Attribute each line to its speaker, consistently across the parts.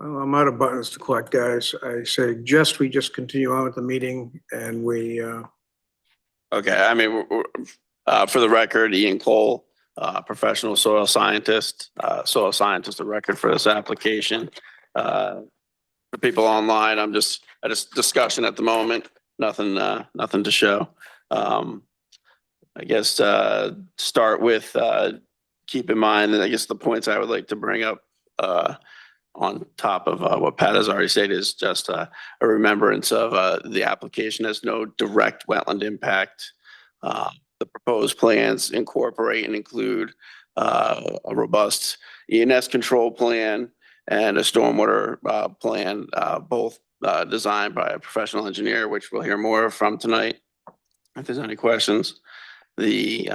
Speaker 1: Well, I'm out of buttons to collect, guys. I suggest we just continue on with the meeting and we,
Speaker 2: Okay, I mean, for the record, Ian Cole, professional soil scientist of record for this application. For people online, I'm just at a discussion at the moment, nothing to show. I guess start with keep in mind, and I guess the points I would like to bring up on top of what Pat has already said is just a remembrance of the application has no direct wetland impact. The proposed plans incorporate and include a robust E&S control plan and a stormwater plan, both designed by a professional engineer, which we'll hear more from tonight. If there's any questions, the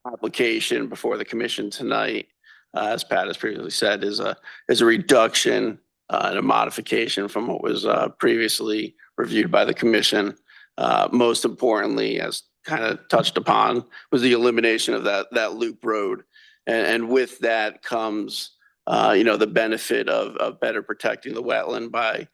Speaker 2: application before the commission tonight, as Pat has previously said, is a reduction and a modification from what was previously reviewed by the commission. Most importantly, as kind of touched upon, was the elimination of that loop road, and with that comes the benefit of better protecting the wetland by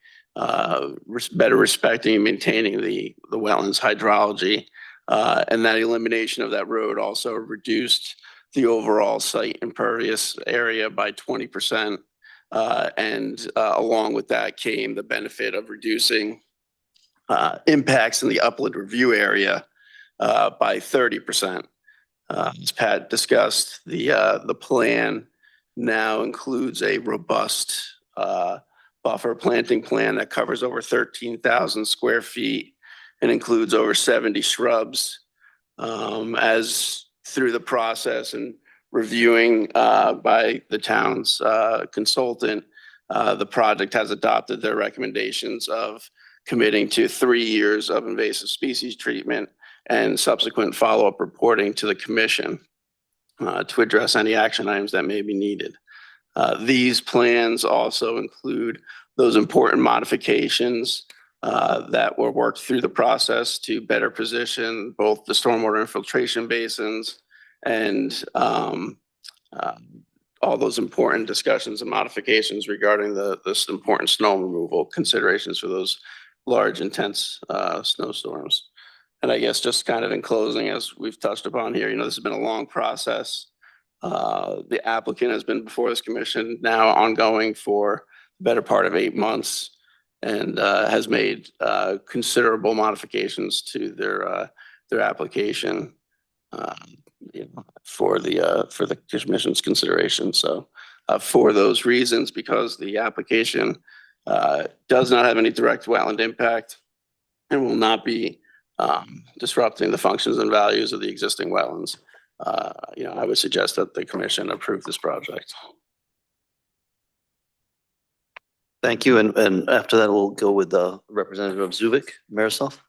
Speaker 2: better respecting and maintaining the wetlands hydrology, and that elimination of that road also reduced the overall site impervious area by 20%. And along with that came the benefit of reducing impacts in the upland review area by 30%. As Pat discussed, the plan now includes a robust buffer planting plan that covers over 13,000 square feet and includes over 70 shrubs. As through the process and reviewing by the town's consultant, the project has adopted their recommendations of committing to 3 years of invasive species treatment and subsequent follow-up reporting to the commission to address any action items that may be needed. These plans also include those important modifications that were worked through the process to better position both the stormwater infiltration basins and all those important discussions and modifications regarding this important snow removal considerations for those large, intense snowstorms. And I guess just kind of in closing, as we've touched upon here, this has been a long process. The applicant has been before this commission now ongoing for the better part of 8 months, and has made considerable modifications to their application for the commission's consideration. So for those reasons, because the application does not have any direct wetland impact and will not be disrupting the functions and values of the existing wetlands, I would suggest that the commission approve this project.
Speaker 3: Thank you. And after that, we'll go with the representative of Zuvik, Miroslav.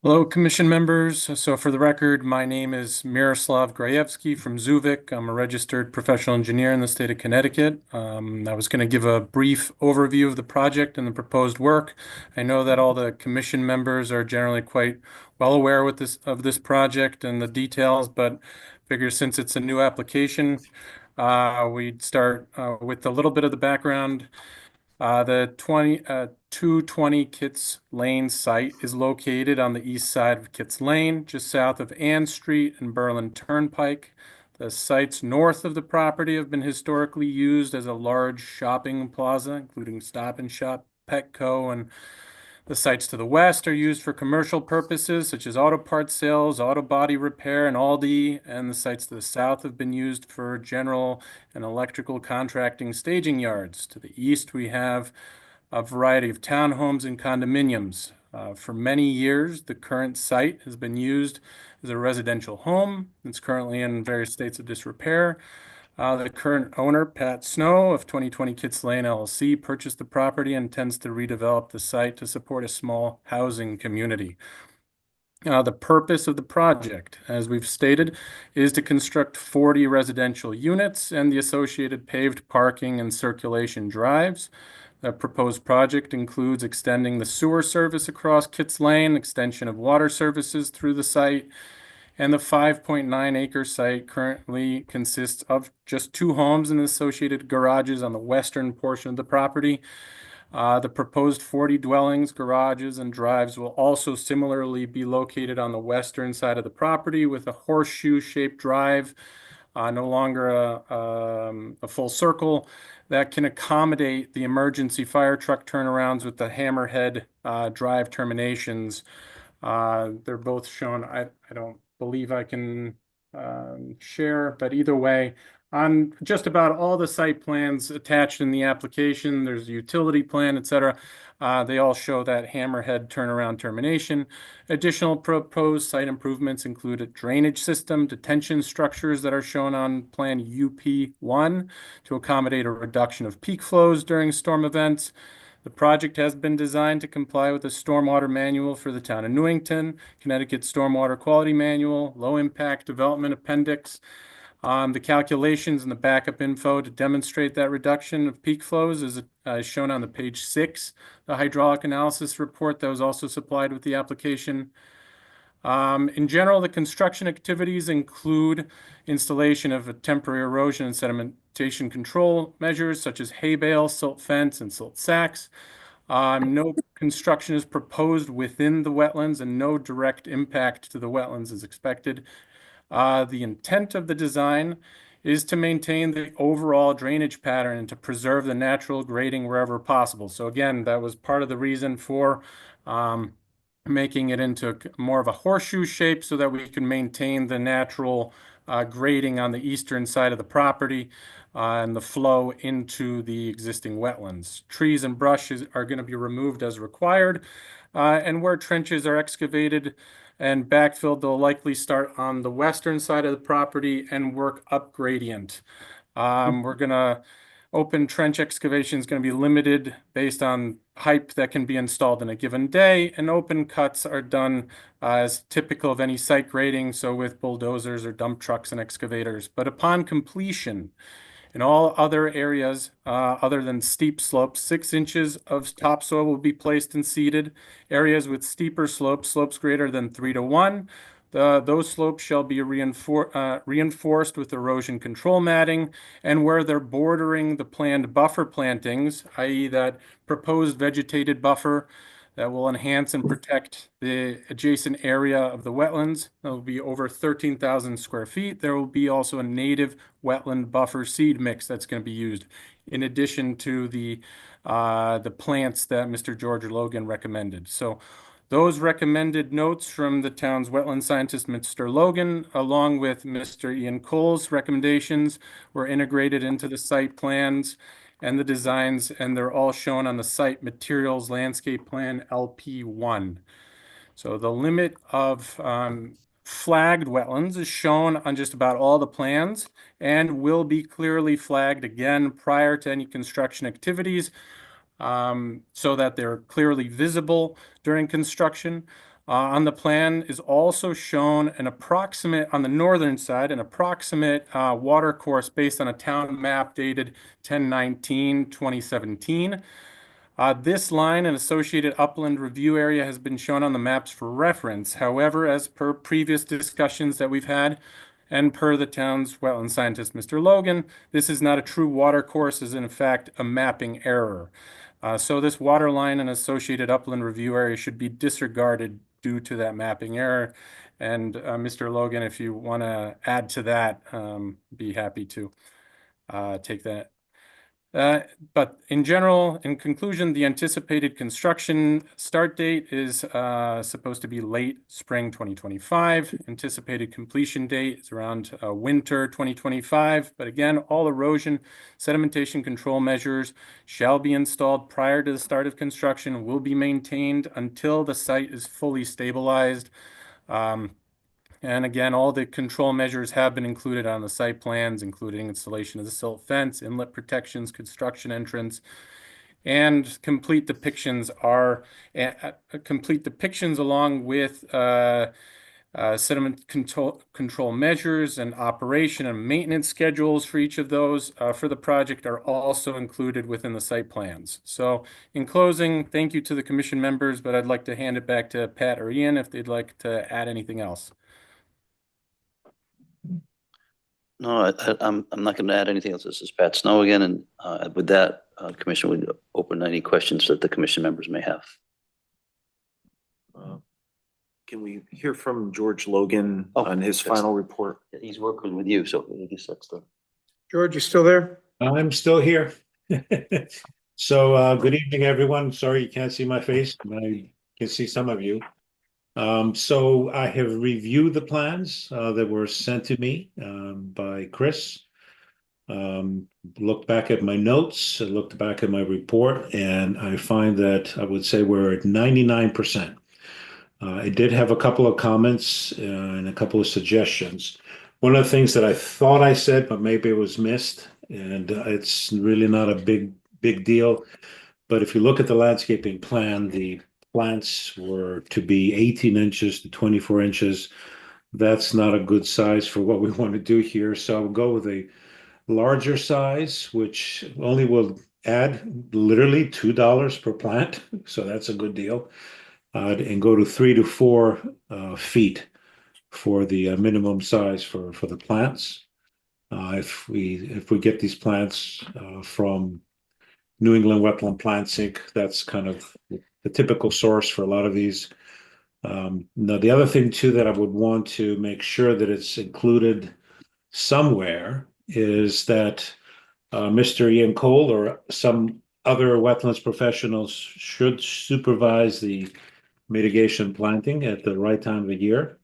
Speaker 4: Hello, commission members. So for the record, my name is Miroslav Grajewski from Zuvik. I'm a registered professional engineer in the state of Connecticut. I was going to give a brief overview of the project and the proposed work. I know that all the commission members are generally quite well aware of this project and the details, but figure since it's a new application, we'd start with a little bit of the background. The 220 Kitts Lane site is located on the east side of Kitts Lane, just south of Ann Street and Berlin Turnpike. The sites north of the property have been historically used as a large shopping plaza, including Stop and Shop, Petco, and the sites to the west are used for commercial purposes such as auto parts sales, auto body repair, and Aldi, and the sites to the south have been used for general and electrical contracting staging yards. To the east, we have a variety of townhomes and condominiums. For many years, the current site has been used as a residential home. It's currently in various states of disrepair. The current owner, Pat Snow of 2020 Kitts Lane LLC, purchased the property and intends to redevelop the site to support a small housing community. The purpose of the project, as we've stated, is to construct 40 residential units and the associated paved parking and circulation drives. The proposed project includes extending the sewer service across Kitts Lane, extension of water services through the site, And the 5.9 acre site currently consists of just 2 homes and associated garages on the western portion of the property. The proposed 40 dwellings, garages, and drives will also similarly be located on the western side of the property with a horseshoe-shaped drive, no longer a full circle, that can accommodate the emergency fire truck turnarounds with the hammerhead drive terminations. They're both shown. I don't believe I can share, but either way, on just about all the site plans attached in the application, there's a utility plan, et cetera. They all show that hammerhead turnaround termination. Additional proposed site improvements include a drainage system, detention structures that are shown on Plan UP1 to accommodate a reduction of peak flows during storm events. The project has been designed to comply with the Stormwater Manual for the town of Newington, Connecticut Stormwater Quality Manual, Low Impact Development Appendix. The calculations and the backup info to demonstrate that reduction of peak flows is shown on the page 6, the hydraulic analysis report that was also supplied with the application. In general, the construction activities include installation of a temporary erosion and sedimentation control measures such as hay bale, silt fence, and silt sacks. No construction is proposed within the wetlands and no direct impact to the wetlands is expected. The intent of the design is to maintain the overall drainage pattern and to preserve the natural grading wherever possible. So again, that was part of the reason for making it into more of a horseshoe shape so that we can maintain the natural grading on the eastern side of the property and the flow into the existing wetlands. Trees and brushes are going to be removed as required, and where trenches are excavated and backfilled, they'll likely start on the western side of the property and work up gradient. We're going to open trench excavation is going to be limited based on height that can be installed in a given day, and open cuts are done as typical of any site grading, so with bulldozers or dump trucks and excavators. But upon completion, in all other areas other than steep slopes, 6 inches of topsoil will be placed and seeded. Areas with steeper slopes, slopes greater than 3:1, those slopes shall be reinforced with erosion control matting, and where they're bordering the planned buffer plantings, i.e. that proposed vegetated buffer that will enhance and protect the adjacent area of the wetlands, that will be over 13,000 square feet. There will be also a native wetland buffer seed mix that's going to be used, in addition to the plants that Mr. George Logan recommended. So those recommended notes from the town's wetland scientist, Mr. Logan, along with Mr. Ian Cole's recommendations, were integrated into the site plans and the designs, and they're all shown on the site materials landscape plan LP1. So the limit of flagged wetlands is shown on just about all the plans and will be clearly flagged again prior to any construction activities, so that they're clearly visible during construction. On the plan is also shown an approximate, on the northern side, an approximate water course based on a town map dated 10/19/2017. This line and associated upland review area has been shown on the maps for reference. However, as per previous discussions that we've had, and per the town's wetland scientist, Mr. Logan, this is not a true water course, is in fact a mapping error. So this water line and associated upland review area should be disregarded due to that mapping error. And Mr. Logan, if you want to add to that, be happy to take that. But in general, in conclusion, the anticipated construction start date is supposed to be late spring 2025. Anticipated completion date is around winter 2025. But again, all erosion sedimentation control measures shall be installed prior to the start of construction, will be maintained until the site is fully stabilized. And again, all the control measures have been included on the site plans, including installation of the silt fence, inlet protections, construction entrance, and complete depictions along with sediment control measures and operation and maintenance schedules for each of those for the project are also included within the site plans. So in closing, thank you to the commission members, but I'd like to hand it back to Pat or Ian if they'd like to add anything else.
Speaker 3: No, I'm not going to add anything else. This is Pat Snow again, and with that, Commissioner would open any questions that the commission members may have.
Speaker 5: Can we hear from George Logan
Speaker 3: Oh,
Speaker 5: on his
Speaker 3: that's-
Speaker 5: final report?
Speaker 3: He's working with you, so I guess that's the.
Speaker 1: George, you still there?
Speaker 6: I'm still here. So, good evening, everyone. Sorry you can't see my face, but I can see some of you. So I have reviewed the plans that were sent to me by Chris. Looked back at my notes, looked back at my report, and I find that I would say we're at 99%. I did have a couple of comments and a couple of suggestions. One of the things that I thought I said, but maybe it was missed, and it's really not a big deal. But if you look at the landscaping plan, the plants were to be 18 inches to 24 inches. That's not a good size for what we want to do here. So I'll go with a larger size, which only will add literally $2 per plant. So that's a good deal. And go to 3 to 4 feet for the minimum size for the plants. If we get these plants from New England Wetland Plants Inc., that's kind of the typical source for a lot of these. Now, the other thing too that I would want to make sure that it's included somewhere is that Mr. Ian Cole or some other wetlands professionals should supervise the mitigation planting at the right time of the year.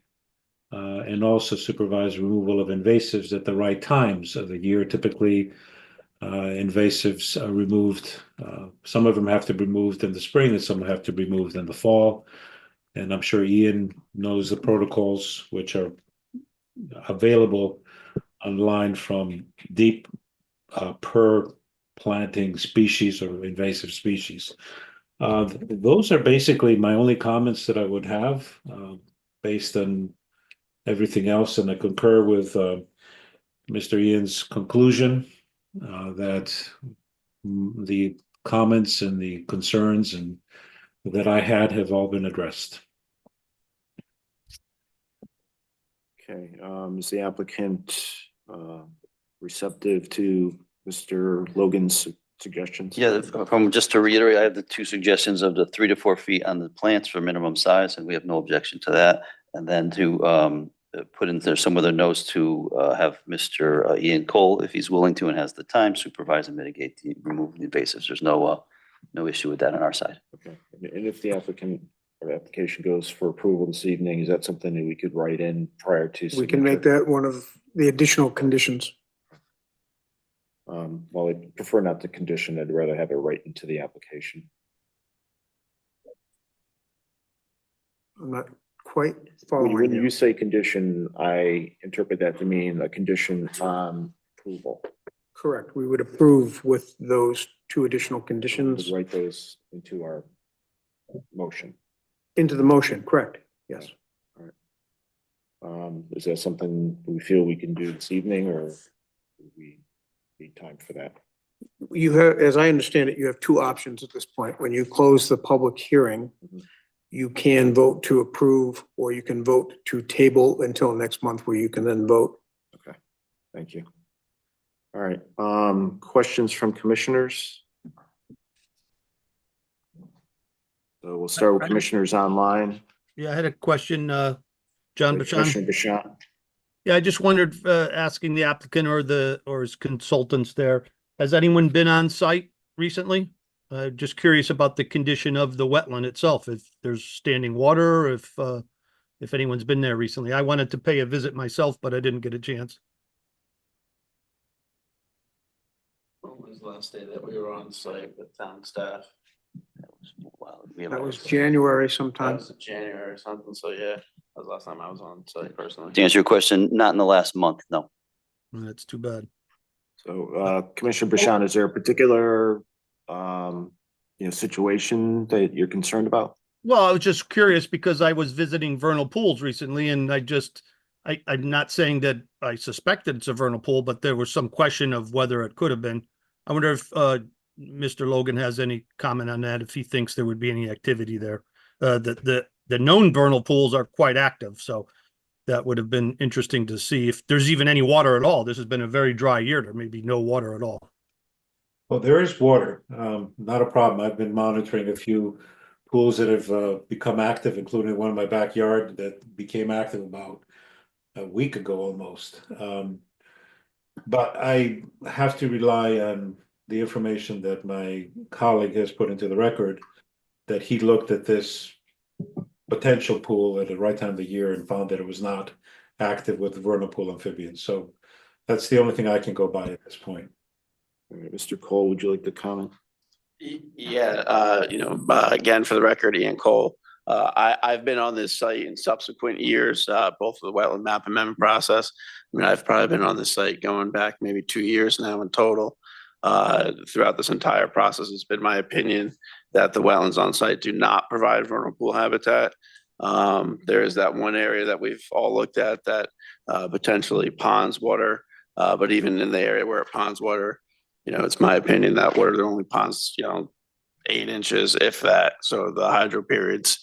Speaker 6: And also supervise removal of invasives at the right times of the year. Typically, invasives are removed. Some of them have to be removed in the spring and some have to be removed in the fall. And I'm sure Ian knows the protocols which are available online from deep per planting species or invasive species. Those are basically my only comments that I would have based on everything else. And I concur with Mr. Ian's conclusion that the comments and the concerns and that I had have all been addressed.
Speaker 5: Okay, is the applicant receptive to Mr. Logan's suggestions?
Speaker 3: Yeah, from just to reiterate, I have the 2 suggestions of the 3 to 4 feet on the plants for minimum size, and we have no objection to that. And then to put in there some other notes to have Mr. Ian Cole, if he's willing to and has the time, supervise and mitigate the remove the invasives. There's no issue with that on our side.
Speaker 5: Okay, and if the applicant or application goes for approval this evening, is that something that we could write in prior to?
Speaker 1: We can make that one of the additional conditions.
Speaker 5: Well, I'd prefer not to condition, I'd rather have it right into the application.
Speaker 1: I'm not quite
Speaker 5: When
Speaker 1: following
Speaker 5: you
Speaker 1: you.
Speaker 5: say condition, I interpret that to mean a condition on approval.
Speaker 1: Correct. We would approve with those 2 additional
Speaker 5: We'd
Speaker 1: conditions
Speaker 5: write those into our motion.
Speaker 1: into the motion, correct? Yes.
Speaker 5: Is that something we feel we can do this evening, or do we need time for that?
Speaker 1: You have, as I understand it, you have 2 options at this point. When you close the public hearing,
Speaker 5: Mhm.
Speaker 1: you can vote to approve, or you can vote to table until next month, where you can then vote.
Speaker 5: Okay, thank you. All right, questions from commissioners? So we'll start with commissioners online.
Speaker 7: Yeah, I had a question, John Bashan.
Speaker 5: Commissioner Bashan.
Speaker 7: Yeah, I just wondered, asking the applicant or his consultants there, has anyone been on site recently? Just curious about the condition of the wetland itself, if there's standing water, if anyone's been there recently. I wanted to pay a visit myself, but I didn't get a chance.
Speaker 2: When was the last day that we were on site with town staff?
Speaker 1: That was January
Speaker 2: That
Speaker 1: sometime.
Speaker 2: was January or something, so yeah, that was the last time I was on site personally.
Speaker 3: To answer your question, not in the last month, no.
Speaker 7: That's too bad.
Speaker 5: So, Commissioner Bashan, is there a particular, situation that you're concerned about?
Speaker 7: Well, I was just curious because I was visiting vernal pools recently and I'm not saying that I suspected it's a vernal pool, but there was some question of whether it could have been. I wonder if Mr. Logan has any comment on that, if he thinks there would be any activity there. The known vernal pools are quite active, so that would have been interesting to see if there's even any water at all. This has been a very dry year. There may be no water at all.
Speaker 6: Well, there is water, not a problem. I've been monitoring a few pools that have become active, including one in my backyard that became active about a week ago almost. But I have to rely on the information that my colleague has put into the record, that he looked at this potential pool at the right time of the year and found that it was not active with vernal pool amphibians. So that's the only thing I can go by at this point.
Speaker 5: All right, Mr. Cole, would you like to comment?
Speaker 2: Yeah, again, for the record, Ian Cole. I've been on this site in subsequent years, both for the wetland map amendment process. I mean, I've probably been on this site going back maybe 2 years now in total. Throughout this entire process, it's been my opinion that the wetlands on site do not provide vernal pool habitat. There is that one area that we've all looked at that potentially ponds water, but even in the area where it ponds water, it's my opinion that water only ponds, 8 inches, if that. So the hydro period's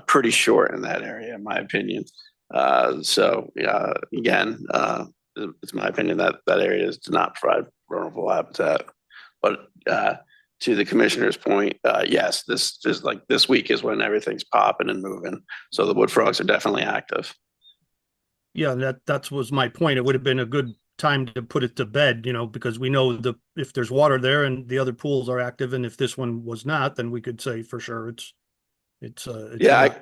Speaker 2: pretty short in that area, in my opinion. So again, it's my opinion that that area does not provide vernal pool habitat. But to the commissioner's point, yes, this is like this week is when everything's popping and moving. So the wood frogs are definitely active.
Speaker 7: Yeah, that was my point. It would have been a good time to put it to bed, because we know if there's water there and the other pools are active, and if this one was not, then we could say for sure it's
Speaker 2: yeah.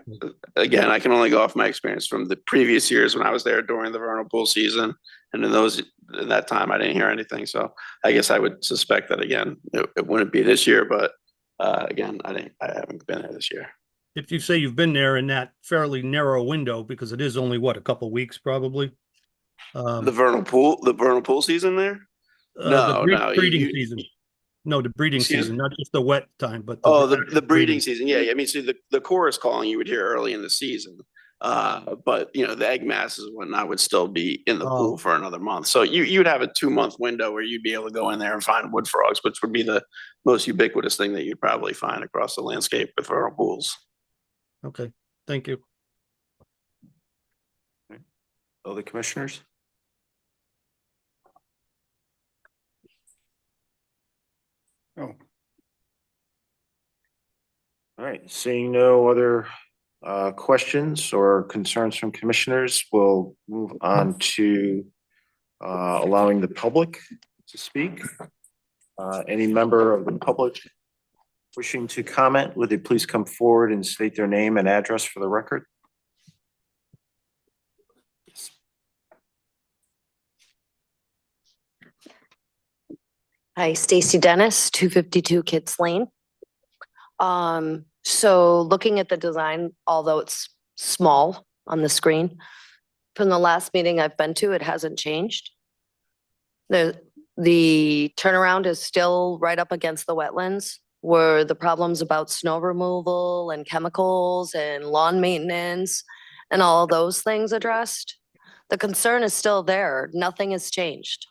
Speaker 2: Again, I can only go off my experience from the previous years when I was there during the vernal pool season, and in that time I didn't hear anything. So I guess I would suspect that again it wouldn't be this year, but again I haven't been there this year.
Speaker 7: If you say you've been there in that fairly narrow window, because it is only a couple weeks probably.
Speaker 2: The vernal pool season there? No,
Speaker 7: breeding season. No, the breeding season, not just the wet time, but
Speaker 2: the breeding season. Yeah. I mean, see the chorus calling you would hear early in the season. But the egg masses and whatnot would still be in the pool for another month. So you'd have a 2-month window where you'd be able to go in there and find wood frogs, which would be the most ubiquitous thing that you'd probably find across the landscape with vernal pools.
Speaker 7: Okay, thank you.
Speaker 5: Other commissioners?
Speaker 1: Oh.
Speaker 5: All right, seeing no other questions or concerns from commissioners, we'll move on to allowing the public to speak. Any member of the public wishing to comment, would they please come forward and state their name and address for the record?
Speaker 8: Hi, Stacy Dennis, 252 Kids Lane. So looking at the design, although it's small on the screen, from the last meeting I've been to, it hasn't changed. The turnaround is still right up against the wetlands, where the problems about snow removal and chemicals and lawn maintenance and all of those things addressed. The concern is still there. Nothing has changed.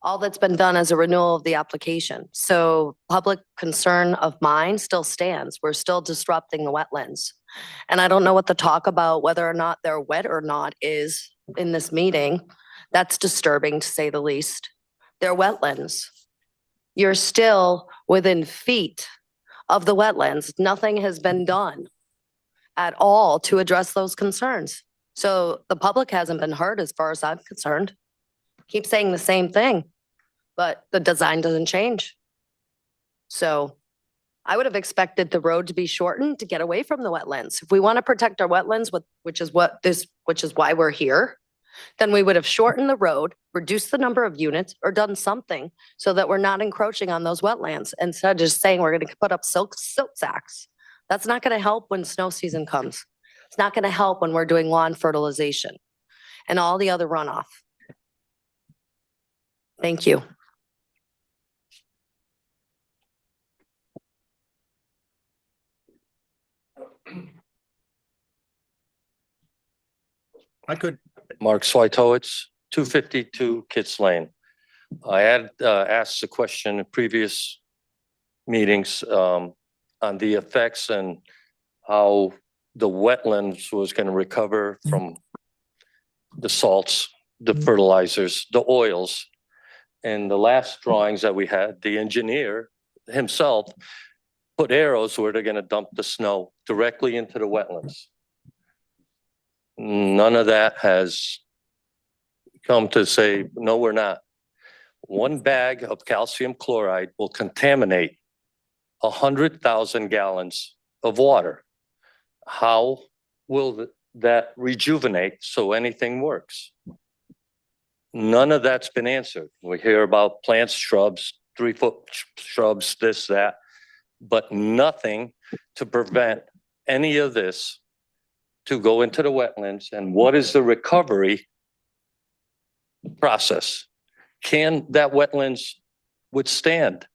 Speaker 8: All that's been done is a renewal of the application. So public concern of mine still stands. We're still disrupting the wetlands. And I don't know what the talk about whether or not they're wet or not is in this meeting. That's disturbing, to say the least. They're wetlands. You're still within feet of the wetlands. Nothing has been done at all to address those concerns. So the public hasn't been heard as far as I'm concerned. Keep saying the same thing, but the design doesn't change. So I would have expected the road to be shortened to get away from the wetlands. If we want to protect our wetlands, which is why we're here, then we would have shortened the road, reduced the number of units, or done something so that we're not encroaching on those wetlands instead of just saying we're going to put up silt sacks. That's not going to help when snow season comes. It's not going to help when we're doing lawn fertilization and all the other runoff. Thank you.
Speaker 7: I could.
Speaker 9: Mark Switowitz, 252 Kitts Lane. I had asked a question in previous meetings on the effects and how the wetlands was going to recover from the salts, the fertilizers, the oils. And the last drawings that we had, the engineer himself put arrows where they're going to dump the snow directly into the wetlands. None of that has come to say, no, we're not. One bag of calcium chloride will contaminate 100,000 gallons of water. How will that rejuvenate so anything works? None of that's been answered. We hear about plants, shrubs, 3-foot shrubs, this, that, but nothing to prevent any of this to go into the wetlands. And what is the recovery process? Can that wetlands withstand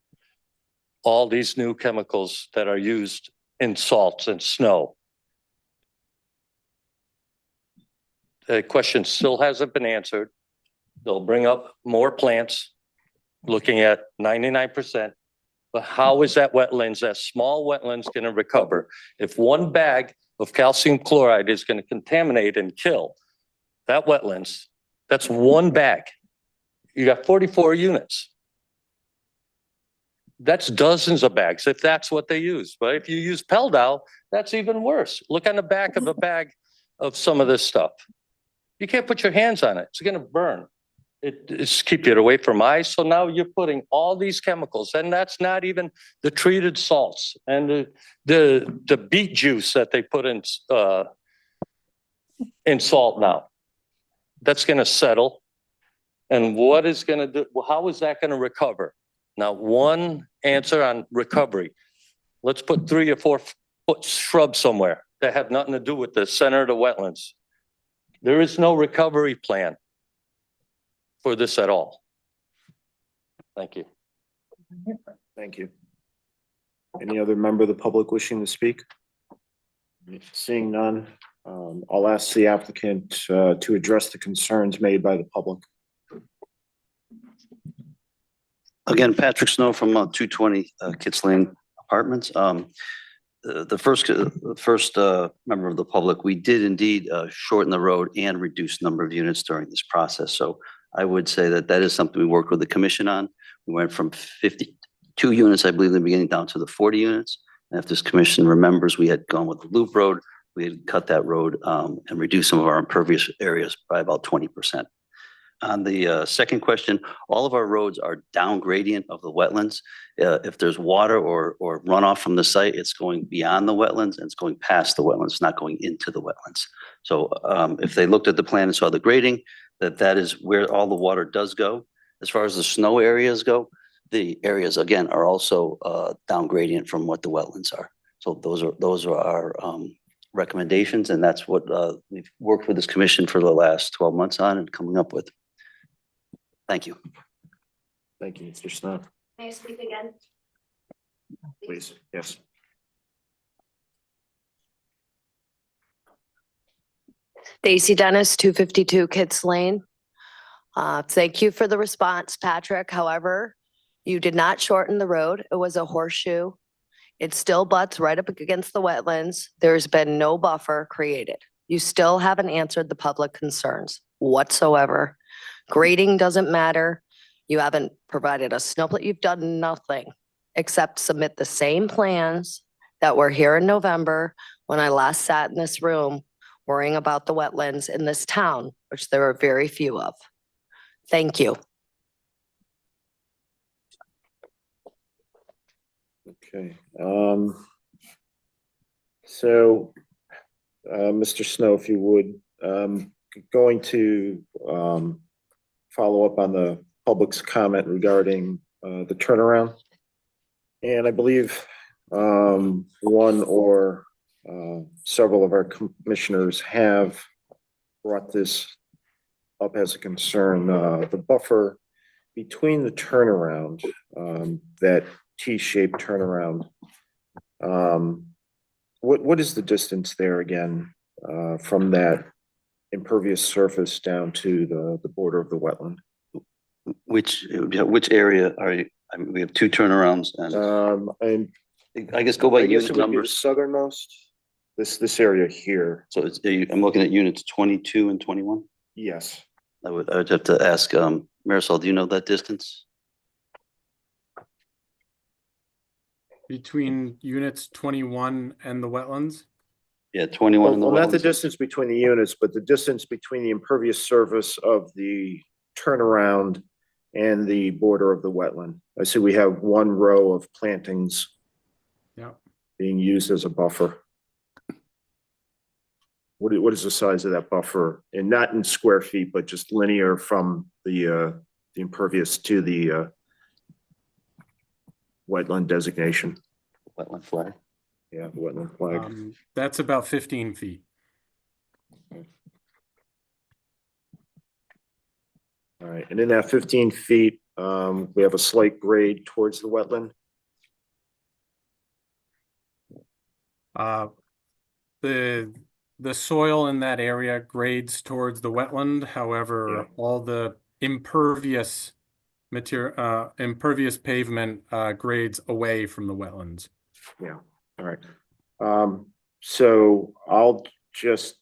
Speaker 9: all these new chemicals that are used in salts and snow? The question still hasn't been answered. They'll bring up more plants, looking at 99%. But how is that wetlands, that small wetlands, going to recover? If one bag of calcium chloride is going to contaminate and kill that wetlands, that's one bag. You got 44 units. That's dozens of bags, if that's what they use. But if you use Peldow, that's even worse. Look on the back of a bag of some of this stuff. You can't put your hands on it. It's going to burn. It's keep it away from eyes. So now you're putting all these chemicals, and that's not even the treated salts and the beet juice that they put in salt now. That's going to settle. And what is going to do? How is that going to recover? Now, one answer on recovery. Let's put 3 or 4 foot shrubs somewhere that have nothing to do with the center of the wetlands. There is no recovery plan for this at all. Thank you.
Speaker 5: Thank you. Any other member of the public wishing to speak? Seeing none, I'll ask the applicant to address the concerns made by the public.
Speaker 3: Again, Patrick Snow from 220 Kits Lane Apartments. The first member of the public, we did indeed shorten the road and reduce number of units during this process. So I would say that that is something we worked with the commission on. We went from 52 units, I believe, in the beginning down to the 40 units. And if this commission remembers, we had gone with the loop road. We had cut that road and reduced some of our impervious areas by about 20%. On the second question, all of our roads are down gradient of the wetlands. If there's water or runoff from the site, it's going beyond the wetlands and it's going past the wetlands, not going into the wetlands. So if they looked at the plan and saw the grading, that is where all the water does go. As far as the snow areas go, the areas again are also down gradient from what the wetlands are. So those are our recommendations, and that's what we've worked with this commission for the last 12 months on and coming up with. Thank you.
Speaker 5: Thank you, Mr. Snow.
Speaker 8: May I speak again?
Speaker 5: Please, yes.
Speaker 8: Stacy Dennis, 252 Kits Lane. Thank you for the response, Patrick. However, you did not shorten the road. It was a horseshoe. It still butts right up against the wetlands. There's been no buffer created. You still haven't answered the public concerns whatsoever. Grading doesn't matter. You haven't provided a snowplow. You've done nothing except submit the same plans that were here in November when I last sat in this room worrying about the wetlands in this town, which there are very few of. Thank you.
Speaker 5: Okay. So, Mr. Snow, if you would, going to follow up on the public's comment regarding the turnaround. And I believe one or several of our commissioners have brought this up as a concern. The buffer between the turnaround, that T-shaped turnaround, what is the distance there again from that impervious surface down to the border of the wetland?
Speaker 3: Which area are you? I mean, we have 2 turnarounds, and I guess go by unit numbers.
Speaker 5: Southernmost, this area here.
Speaker 3: So it's I'm looking at units 22 and 21.
Speaker 5: Yes.
Speaker 3: I would have to ask, Marisol, do you know that distance?
Speaker 4: Between units 21 and the wetlands?
Speaker 3: Yeah, 21 in the
Speaker 5: Well, not the
Speaker 3: wetlands.
Speaker 5: distance between the units, but the distance between the impervious surface of the turnaround and the border of the wetland. I see we have one row of plantings
Speaker 4: Yeah.
Speaker 5: being used as a buffer. What is the size of that buffer? And not in square feet, but just linear from the impervious to the wetland designation.
Speaker 3: Wetland flag.
Speaker 5: Yeah, the wetland flag.
Speaker 4: That's about 15 feet.
Speaker 5: All right, and in that 15 feet, we have a slight grade towards the wetland.
Speaker 4: The soil in that area grades towards the wetland. However, all the impervious material, impervious pavement grades away from the wetlands.
Speaker 5: Yeah, all right. So I'll just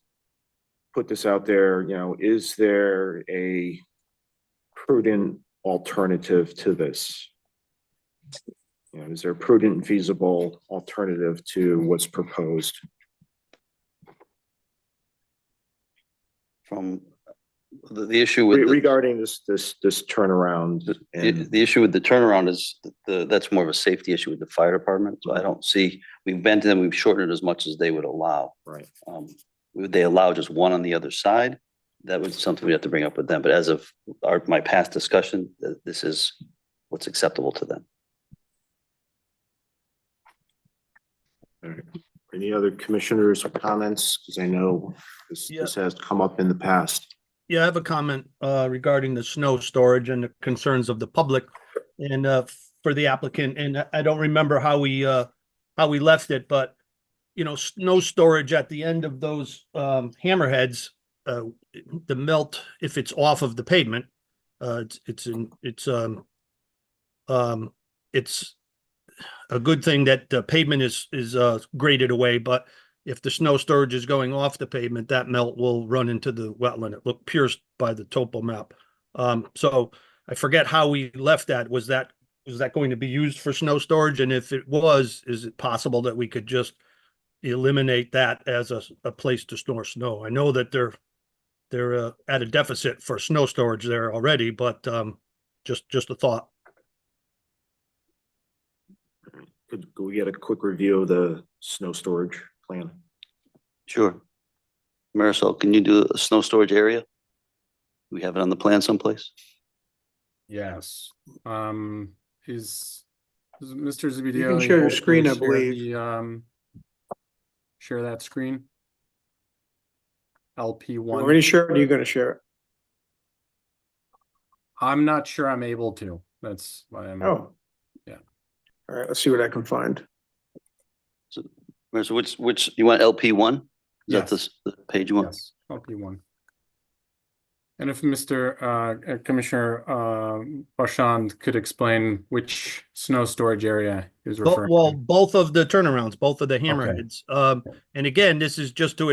Speaker 5: put this out there, is there a prudent alternative to this? Is there a prudent and feasible alternative to what's proposed?
Speaker 3: From the issue with
Speaker 5: Regarding this turnaround and
Speaker 3: the issue with the turnaround is that's more of a safety issue with the fire department. So I don't see, we've been to them, we've shortened it as much as they would allow.
Speaker 5: right.
Speaker 3: Would they allow just one on the other side? That was something we have to bring up with them. But as of my past discussion, this is what's acceptable to them.
Speaker 5: All right. Any other commissioners or comments? Because I know this has come up in the past.
Speaker 7: Yeah, I have a comment regarding the snow storage and the concerns of the public and for the applicant. And I don't remember how we left it, but snow storage at the end of those hammerheads, the melt, if it's off of the pavement, it's a good thing that the pavement is graded away, but if the snow storage is going off the pavement, that melt will run into the wetland. It looked pierced by the topo map. So I forget how we left that. Was that going to be used for snow storage? And if it was, is it possible that we could just eliminate that as a place to store snow? I know that they're at a deficit for snow storage there already, but just a thought.
Speaker 5: Could we get a quick review of the snow storage plan?
Speaker 3: Sure. Marisol, can you do a snow storage area? We have it on the plan someplace?
Speaker 4: Yes. Is Mr. Zebedeo?
Speaker 1: You can share your
Speaker 4: able to
Speaker 1: screen, I
Speaker 4: share
Speaker 1: believe.
Speaker 4: Share that screen. LP1.
Speaker 1: Already shared, or are you going to share it?
Speaker 4: I'm not sure I'm able to. That's why I'm.
Speaker 1: Oh.
Speaker 4: Yeah.
Speaker 1: All right, let's see what I can find.
Speaker 3: So, Marisol, which you want LP1? Is that
Speaker 4: Yes.
Speaker 3: the page you want?
Speaker 4: Yes, LP1. And if Mr. Commissioner Barchand could explain which snow storage area he was referring
Speaker 7: Well,
Speaker 4: to.
Speaker 7: both of the turnarounds, both of the hammerheads. And again, this is just to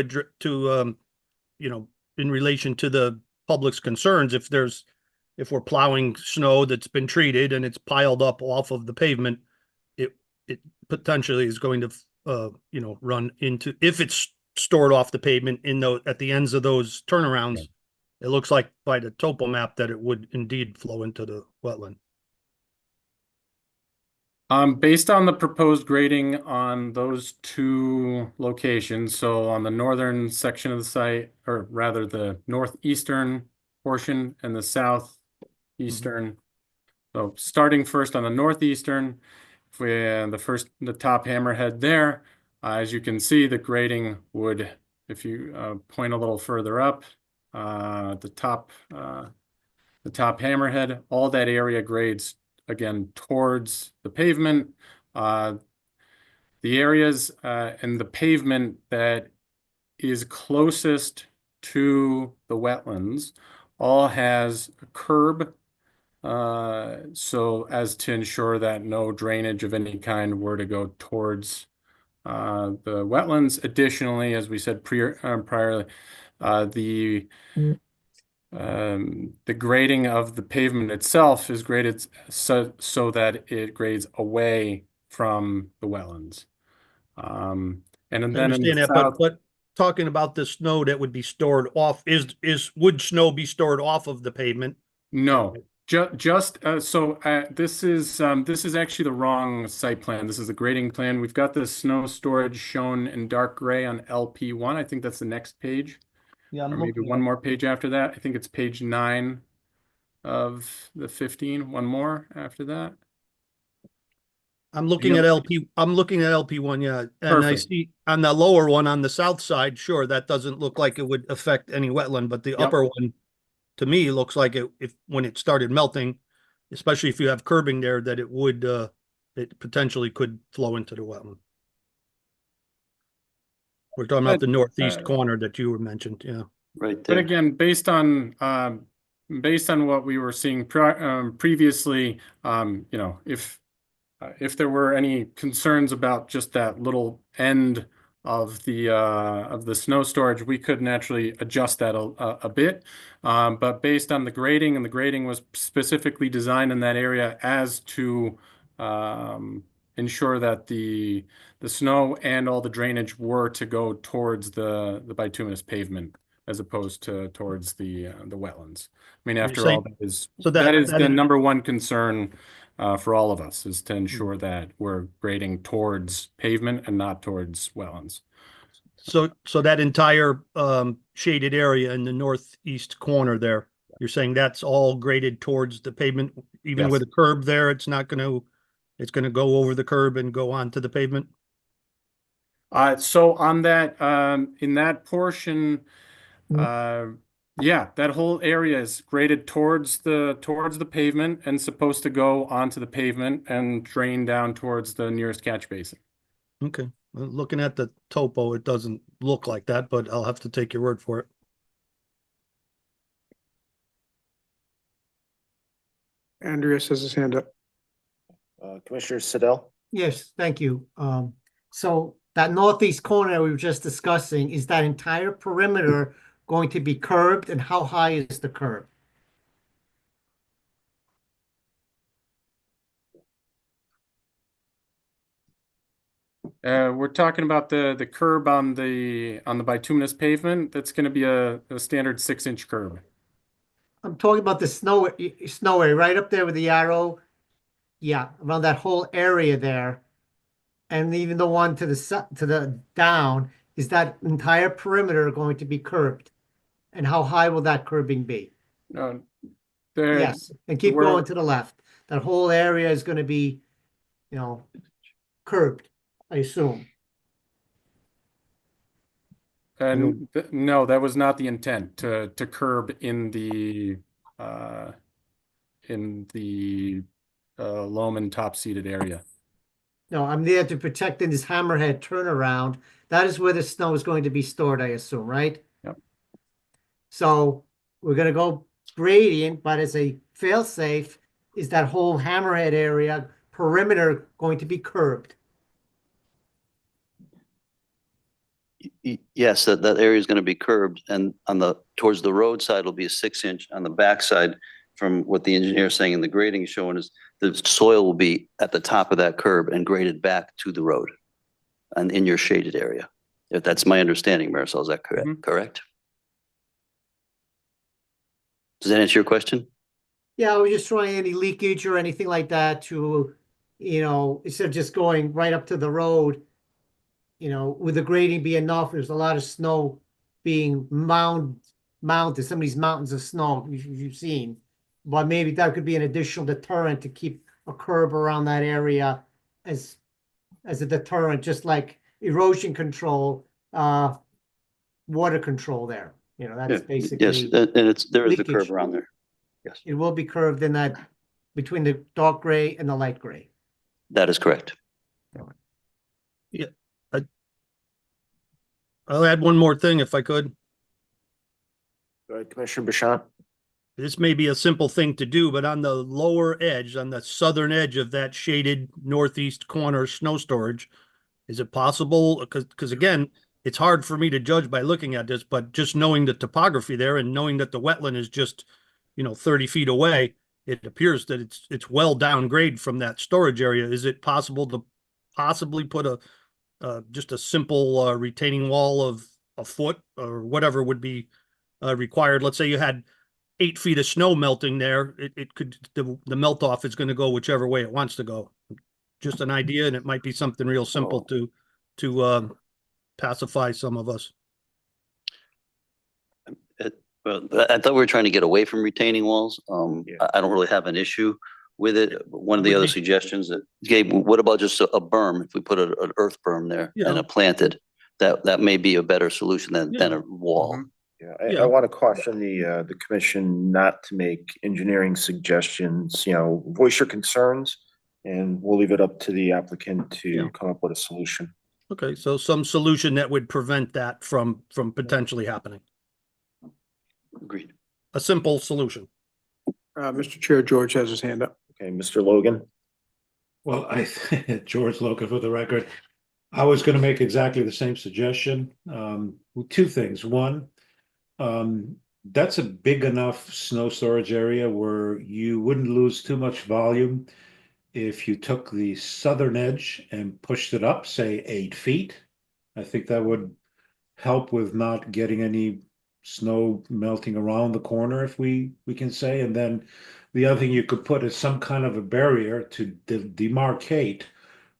Speaker 7: in relation to the public's concerns. If we're plowing snow that's been treated and it's piled up off of the pavement, it potentially is going to run into, if it's stored off the pavement at the ends of those turnarounds.
Speaker 4: Yeah.
Speaker 7: It looks like by the topo map that it would indeed flow into the wetland.
Speaker 4: Based on the proposed grading on those two locations, so on the northern section of the site, or rather the northeastern portion and the southeastern. So starting first on the northeastern, if we the top hammerhead there, as you can see, the grading would, if you point a little further up, the top hammerhead, all that area grades again towards the pavement. The areas and the pavement that is closest to the wetlands all has a curb, so as to ensure that no drainage of any kind were to go towards the wetlands. Additionally, as we said prior, the the grading of the pavement itself is graded so that it grades away from the wetlands. And
Speaker 7: I
Speaker 4: then in the
Speaker 7: understand that,
Speaker 4: south,
Speaker 7: but talking about the snow that would be stored off, would snow be stored off of the pavement?
Speaker 4: no, this is actually the wrong site plan. This is the grading plan. We've got the snow storage shown in dark gray on LP1. I think that's the next page,
Speaker 7: Yeah,
Speaker 4: or maybe one more page after that. I think it's page 9 of the 15. One more after that.
Speaker 7: I'm looking at LP1, yeah, and I
Speaker 4: Perfect.
Speaker 7: see on the lower one on the south side, sure, that doesn't look like it would affect any wetland, but the
Speaker 4: Yep.
Speaker 7: upper one, to me, looks like when it started melting, especially if you have curbing there, that it potentially could flow into the wetland. We're talking about the northeast corner that you were mentioned, yeah.
Speaker 3: Right
Speaker 4: But
Speaker 3: there.
Speaker 4: again, based on what we were seeing previously, if there were any concerns about just that little end of the snow storage, we could naturally adjust that a bit. But based on the grading, and the grading was specifically designed in that area as to ensure that the snow and all the drainage were to go towards the bituminous pavement as opposed to towards the wetlands. I mean, after all, that is the number one concern for all of us, is to ensure that we're grading towards pavement and not towards wetlands.
Speaker 7: So that entire shaded area in the northeast corner there, you're saying that's all graded towards the pavement, even
Speaker 4: Yes.
Speaker 7: with a curb there, it's gonna go over the curb and go onto the pavement?
Speaker 4: So on that, in that portion, yeah, that whole area is graded towards the pavement and supposed to go onto the pavement and drain down towards the nearest catch basin.
Speaker 7: Okay, well, looking at the topo, it doesn't look like that, but I'll have to take your word for it.
Speaker 1: Andreas has his hand up.
Speaker 5: Commissioner Siddell?
Speaker 10: Yes, thank you. So that northeast corner we were just discussing, is that entire perimeter going to be curbed, and how high is the curb?
Speaker 4: We're talking about the curb on the bituminous pavement. That's going to be a standard 6-inch curb.
Speaker 10: I'm talking about the snow area, right up there with the arrow. Yeah, around that whole area there. And even the one to the down, is that entire perimeter going to be curbed? And how high will that curbing be? Yes, and keep
Speaker 4: where-
Speaker 10: going to the left. That whole area is going to be, curbed, I assume.
Speaker 4: And no, that was not the intent, to curb in the loam and top seated area.
Speaker 10: No, I'm there to protect in this hammerhead turnaround. That is where the snow is going to be stored, I assume, right?
Speaker 4: Yep.
Speaker 10: So we're gonna go gradient, but as a fail-safe, is that whole hammerhead area perimeter going to be curbed?
Speaker 3: Yes, that area is going to be curbed, and towards the roadside will be a 6-inch. On the backside, from what the engineer is saying in the grading is showing, is the soil will be at the top of that curb and graded back to the road and in your shaded area. If that's my understanding, Marisol, is that correct?
Speaker 4: Mhm.
Speaker 3: Correct? Does that answer your question?
Speaker 10: Yeah, I was just trying any leakage or anything like that to, instead of just going right up to the road, with the grading being enough, there's a lot of snow being mounted, some of these mountains of snow you've seen. But maybe that could be an additional deterrent to keep a curb around that area as a deterrent, just like erosion control, water control there. That's
Speaker 3: Yes,
Speaker 10: basically,
Speaker 3: and there is a
Speaker 10: leakage.
Speaker 3: curb around there. Yes,
Speaker 10: it will be curved in that, between the dark gray and the light gray.
Speaker 3: that is correct.
Speaker 7: I'll add one more thing if I could.
Speaker 5: Go ahead, Commissioner Bashan?
Speaker 7: This may be a simple thing to do, but on the lower edge, on the southern edge of that shaded northeast corner snow storage, is it possible? Because again, it's hard for me to judge by looking at this, but just knowing the topography there and knowing that the wetland is just, 30 feet away, it appears that it's well downgrade from that storage area. Is it possible to possibly put just a simple retaining wall of a foot or whatever would be required? Let's say you had 8 feet of snow melting there, it could, the melt off is going to go whichever way it wants to go. Just an idea, and it might be something real simple to pacify some of us.
Speaker 3: Well, I thought we were trying to get away from retaining walls.
Speaker 5: Yeah.
Speaker 3: I don't really have an issue with it. One of the
Speaker 7: Would
Speaker 3: other
Speaker 7: be-
Speaker 3: suggestions that, Gabe, what about just a berm? If we put an earth berm there
Speaker 7: Yeah.
Speaker 3: and a planted, that may be a better solution than a wall.
Speaker 4: Mhm.
Speaker 5: Yeah,
Speaker 7: Yeah.
Speaker 5: I want to caution the commission not to make engineering suggestions, voice your concerns, and we'll leave it up to the applicant to
Speaker 7: Yeah.
Speaker 5: come up with a solution.
Speaker 7: Okay, so some solution that would prevent that from potentially happening.
Speaker 3: Agreed.
Speaker 7: A simple solution.
Speaker 1: Mr. Chair, George has his hand up.
Speaker 5: Okay, Mr. Logan?
Speaker 6: Well, George Logan for the record, I was gonna make exactly the same suggestion. With two things. One, that's a big enough snow storage area where you wouldn't lose too much volume if you took the southern edge and pushed it up, say 8 feet. I think that would help with not getting any snow melting around the corner, if we can say. And then the other thing you could put is some kind of a barrier to demarcate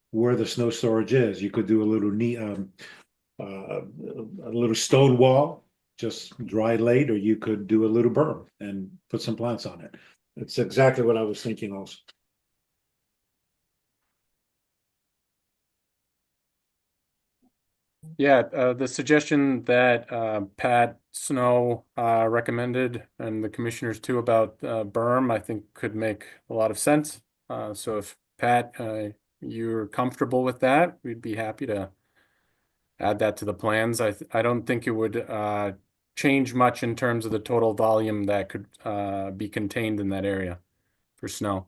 Speaker 6: where the snow storage is. You could do a little a little stone wall, just dry laid, or you could do a little berm and put some plants on it. It's exactly what I was thinking also.
Speaker 4: Yeah, the suggestion that Pat Snow recommended and the commissioners too about berm, I think could make a lot of sense. So if Pat, you're comfortable with that, we'd be happy to add that to the plans. I don't think it would change much in terms of the total volume that could be contained in that area for snow.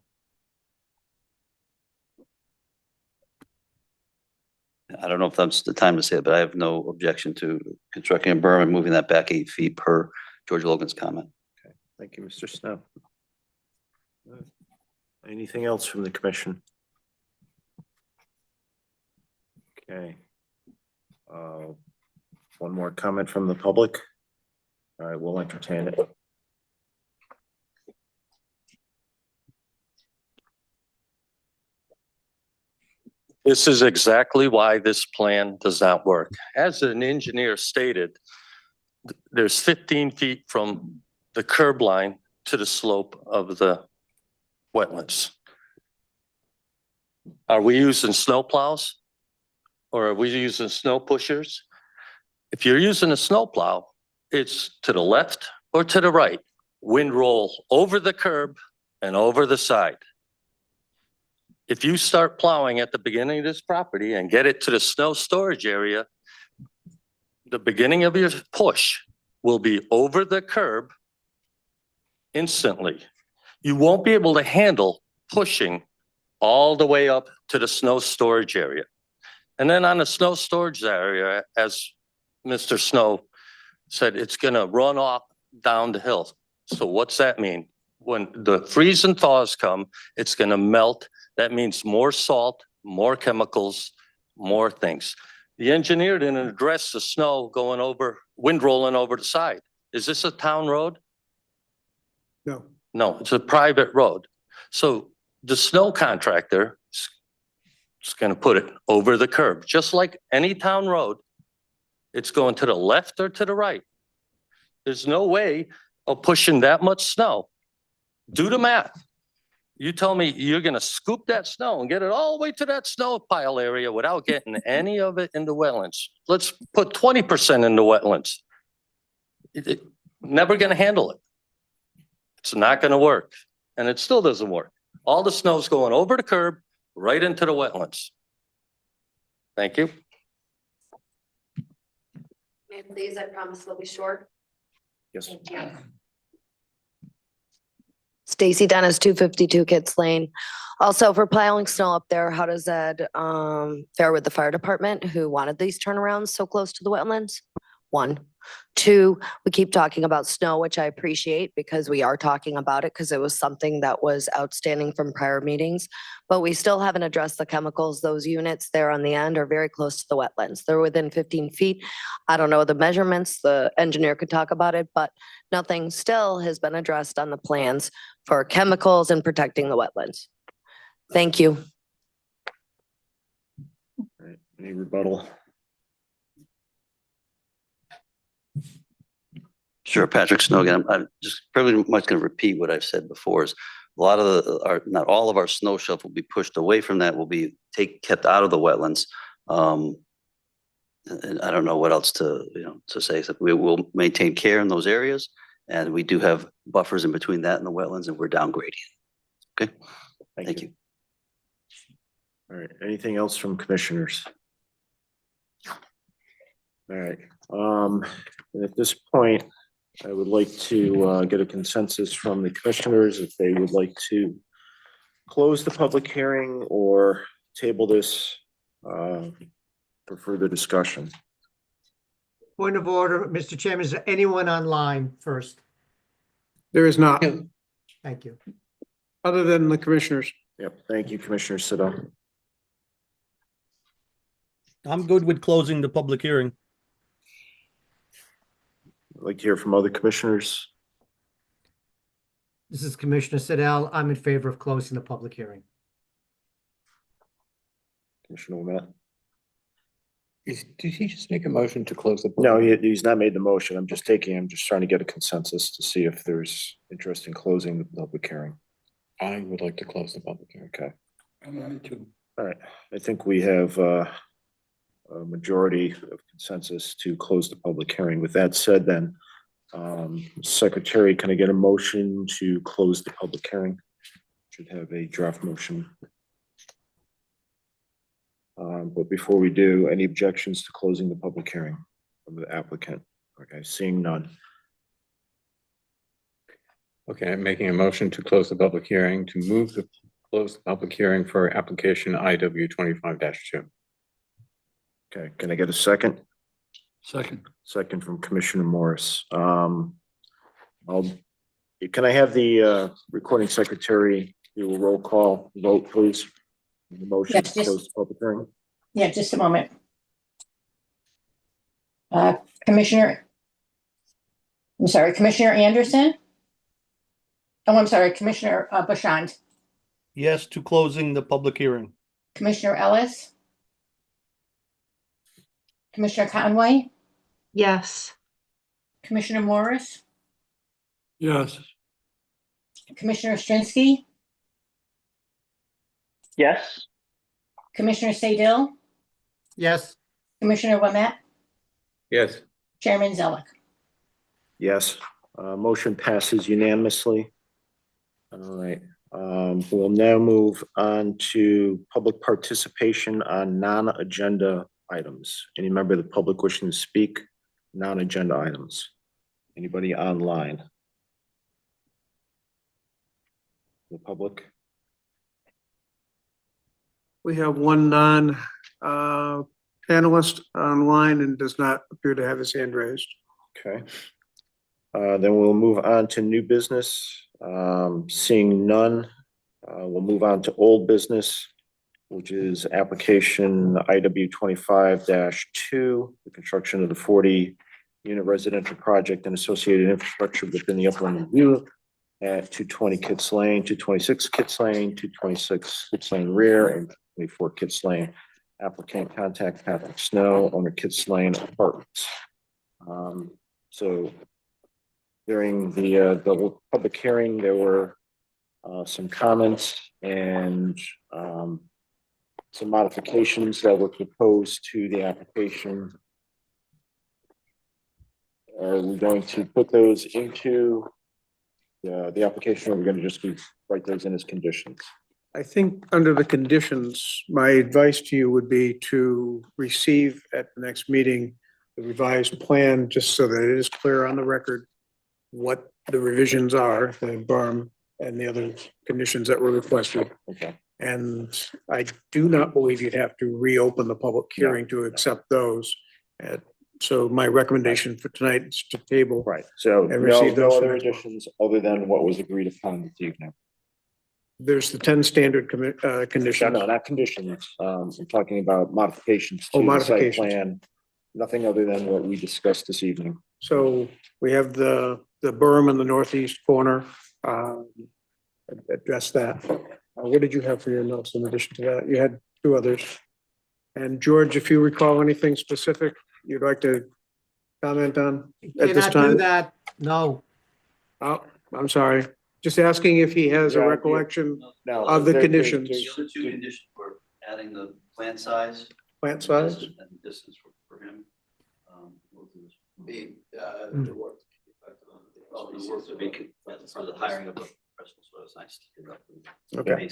Speaker 3: I don't know if that's the time to say it, but I have no objection to constructing a berm and moving that back 8 feet per George Logan's comment.
Speaker 5: Thank you, Mr. Snow. Anything else from the commission? Okay. One more comment from the public. All right, we'll entertain it.
Speaker 9: This is exactly why this plan does not work. As an engineer stated, there's 15 feet from the curb line to the slope of the wetlands. Are we using snow plows? Or are we using snow pushers? If you're using a snow plow, it's to the left or to the right. Wind roll over the curb and over the side. If you start plowing at the beginning of this property and get it to the snow storage area, the beginning of your push will be over the curb instantly. You won't be able to handle pushing all the way up to the snow storage area. And then on the snow storage area, as Mr. Snow said, it's gonna run off down the hill. So what's that mean? When the freeze and thaws come, it's gonna melt. That means more salt, more chemicals, more things. The engineer didn't address the snow going over, wind rolling over the side. Is this a town road?
Speaker 1: No.
Speaker 9: No, it's a private road. So the snow contractor is going to put it over the curb, just like any town road. It's going to the left or to the right. There's no way of pushing that much snow. Do the math. You tell me you're going to scoop that snow and get it all the way to that snow pile area without getting any of it in the wetlands. Let's put 20% in the wetlands. Never going to handle it. It's not going to work. And it still doesn't work. All the snow's going over the curb, right into the wetlands. Thank you.
Speaker 8: May I please, I promise we'll be short.
Speaker 5: Yes.
Speaker 8: Thank you. Stacy Dennis, 252 Kits Lane. Also, for plowing snow up there, how does that fare with the fire department who wanted these turnarounds so close to the wetlands? One. Two, we keep talking about snow, which I appreciate because we are talking about it because it was something that was outstanding from prior meetings. But we still haven't addressed the chemicals. Those units there on the end are very close to the wetlands. They're within 15 feet. I don't know the measurements. The engineer could talk about it, but nothing still has been addressed on the plans for chemicals and protecting the wetlands. Thank you.
Speaker 5: All right, any rebuttal?
Speaker 3: Sure, Patrick Snow again. I'm just pretty much going to repeat what I've said before is a lot of not all of our snow shelf will be pushed away from that, will be kept out of the wetlands. And I don't know what else to say, except we will maintain care in those areas. And we do have buffers in between that and the wetlands, and we're downgrading. Okay, thank you.
Speaker 5: All right, anything else from commissioners? All right, at this point, I would like to get a consensus from the commissioners if they would like to close the public hearing or table this for further discussion.
Speaker 10: Point of order, Mr. Chairman, is there anyone online first?
Speaker 1: There is not,
Speaker 10: Thank you.
Speaker 1: other than the commissioners.
Speaker 5: Yep, thank you, Commissioner Siddle.
Speaker 7: I'm good with closing the public hearing.
Speaker 5: I'd like to hear from other commissioners.
Speaker 10: This is Commissioner Siddell. I'm in favor of closing the public hearing.
Speaker 5: Commissioner Wilmette?
Speaker 11: Did he just make a motion to close the?
Speaker 5: No, he's not made the motion. I'm just trying to get a consensus to see if there's interest in closing the public hearing.
Speaker 11: I would like to close the public hearing.
Speaker 5: Okay,
Speaker 11: Me too.
Speaker 5: all right. I think we have a majority of consensus to close the public hearing. With that said, then, Secretary, can I get a motion to close the public hearing? Should have a draft motion. But before we do, any objections to closing the public hearing from the applicant? Okay, seeing none.
Speaker 11: Okay, I'm making a motion to close the public hearing, to move to close the public hearing for application IW 25-2.
Speaker 5: Okay, can I get a second?
Speaker 11: Second.
Speaker 5: Second from Commissioner Morris. Can I have the recording secretary do a roll call vote, please? The motion
Speaker 12: Yes,
Speaker 5: to close the public hearing.
Speaker 12: Yeah, just a moment. Commissioner Anderson? Oh, I'm sorry, Commissioner Bashand.
Speaker 7: Yes to closing the public hearing.
Speaker 12: Commissioner Ellis? Commissioner Conway?
Speaker 10: Yes.
Speaker 12: Commissioner Morris?
Speaker 11: Yes.
Speaker 12: Commissioner Strinsky?
Speaker 3: Yes.
Speaker 12: Commissioner Sadil?
Speaker 10: Yes.
Speaker 12: Commissioner Wilmette?
Speaker 11: Yes.
Speaker 12: Chairman Zellick?
Speaker 5: Yes, motion passes unanimously. All right, we'll now move on to public participation on non-agenda items. Any member of the public wishing to speak, non-agenda items? Anybody online? The public?
Speaker 1: We have one panelist online and does not appear to have his hand raised.
Speaker 5: Okay. Then we'll move on to new business. Seeing none, we'll move on to old business, which is application IW 25-2, the construction of the 40-unit residential project and associated infrastructure within the upland review at 220 Kits Lane, 226 Kits Lane, 226 Kits Lane rear, and 24 Kits Lane. Applicant contact Patrick Snow, owner Kits Lane Apartments. So during the public hearing, there were some comments and some modifications that were proposed to the application. Are we going to put those into the application, or are we going to just write those in as conditions?
Speaker 1: I think under the conditions, my advice to you would be to receive at the next meeting the revised plan, just so that it is clear on the record what the revisions are, the berm and the other conditions that were requested.
Speaker 5: Okay.
Speaker 1: And I do not believe you'd have to reopen the public hearing to accept those. So my recommendation for tonight is to table.
Speaker 5: Right, so
Speaker 1: And
Speaker 5: no,
Speaker 1: receive those
Speaker 5: no
Speaker 1: for
Speaker 5: other
Speaker 1: next month.
Speaker 5: additions other than what was agreed upon this evening.
Speaker 1: There's the 10 standard conditions.
Speaker 5: No, not conditions. I'm talking about modifications
Speaker 1: Oh,
Speaker 5: to the site
Speaker 1: modifications.
Speaker 5: plan. Nothing other than what we discussed this evening.
Speaker 1: So we have the berm in the northeast corner. Address that. What did you have for your notes in addition to that? You had two others. And George, if you recall anything specific you'd like to comment on at this
Speaker 10: Cannot do
Speaker 1: time?
Speaker 10: that, no.
Speaker 1: Oh, I'm sorry. Just asking if he has a
Speaker 5: Yeah, yeah.
Speaker 1: recollection,
Speaker 3: No.
Speaker 1: Of the
Speaker 3: there-
Speaker 1: conditions.
Speaker 3: The other two conditions were adding the plant size.
Speaker 1: plant size?
Speaker 3: And distance for him. We'll do this.
Speaker 1: Mm.
Speaker 3: The work. The work to make it, for the hiring of a professional soil scientist.
Speaker 1: Okay.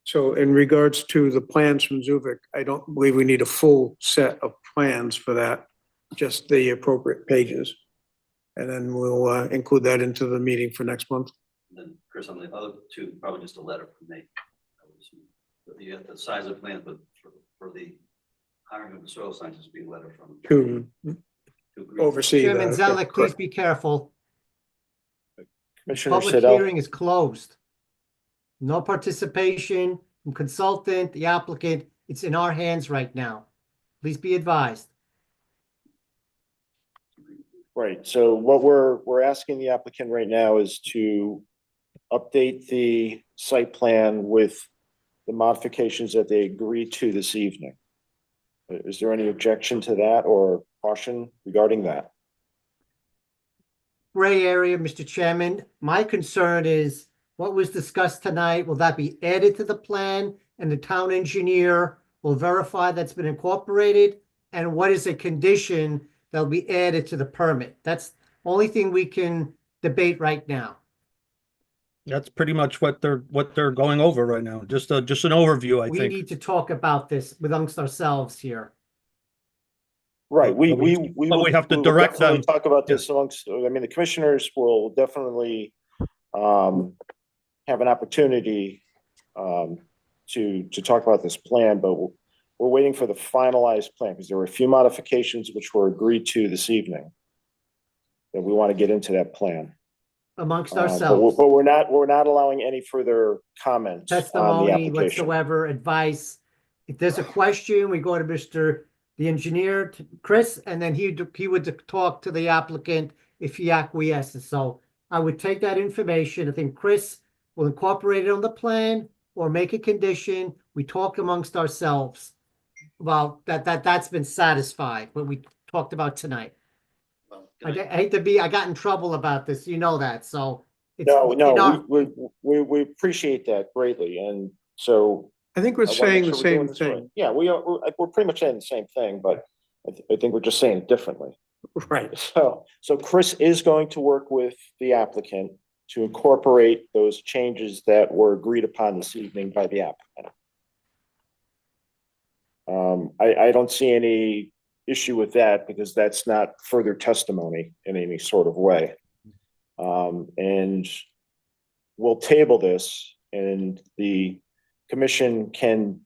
Speaker 1: So in regards to the plans from Zuvik, I don't believe we need a full set of plans for that, just the appropriate pages. And then we'll include that into the meeting for next month.
Speaker 3: And then Chris, on the other two, probably just a letter from me. You have the size of plant, but for the hiring of the soil scientist, be a letter from.
Speaker 1: To
Speaker 3: agree.
Speaker 1: oversee that.
Speaker 10: Chairman
Speaker 1: Okay,
Speaker 10: Zelik, please
Speaker 1: correct.
Speaker 10: be careful.
Speaker 5: Commissioner
Speaker 10: Public
Speaker 5: Siddell.
Speaker 10: hearing is closed. No participation from consultant, the applicant. It's in our hands right now. Please be advised.
Speaker 5: Right, so what we're asking the applicant right now is to update the site plan with the modifications that they agreed to this evening. Is there any objection to that or caution regarding that?
Speaker 10: Gray area, Mr. Chairman. My concern is what was discussed tonight. Will that be added to the plan and the town engineer will verify that's been incorporated? And what is a condition that'll be added to the permit? That's the only thing we can debate right now.
Speaker 7: That's pretty much what they're going over right now. Just an overview, I
Speaker 10: We
Speaker 7: think.
Speaker 10: need to talk about this amongst ourselves here.
Speaker 5: Right, we
Speaker 7: But we have to
Speaker 5: will
Speaker 7: direct
Speaker 5: definitely
Speaker 7: them.
Speaker 5: talk about this amongst, I mean, the commissioners will definitely have an opportunity to talk about this plan, but we're waiting for the finalized plan because there were a few modifications which were agreed to this evening that we want to get into that plan.
Speaker 10: Amongst
Speaker 5: But
Speaker 10: ourselves,
Speaker 5: we're not allowing any further comments on the
Speaker 10: testimony
Speaker 5: application.
Speaker 10: whatsoever, advice. If there's a question, we go to the engineer, Chris, and then he would talk to the applicant if he acquiesces. So I would take that information. I think Chris will incorporate it on the plan or make a condition. We talk amongst ourselves about that's been satisfied, what we talked about tonight.
Speaker 3: Well,
Speaker 10: I hate to be, I got in trouble about this, you know that, so. it's
Speaker 5: No,
Speaker 10: in our-
Speaker 5: we appreciate that greatly. And so
Speaker 1: I think we're
Speaker 5: I wanna
Speaker 1: saying
Speaker 5: make
Speaker 1: the
Speaker 5: sure we're doing
Speaker 1: same
Speaker 5: this right.
Speaker 1: thing.
Speaker 5: Yeah, we're pretty much saying the same thing, but I think we're just saying it differently.
Speaker 1: Right.
Speaker 5: So Chris is going to work with the applicant to incorporate those changes that were agreed upon this evening by the applicant. I don't see any issue with that because that's not further testimony in any sort of way. And we'll table this and the commission can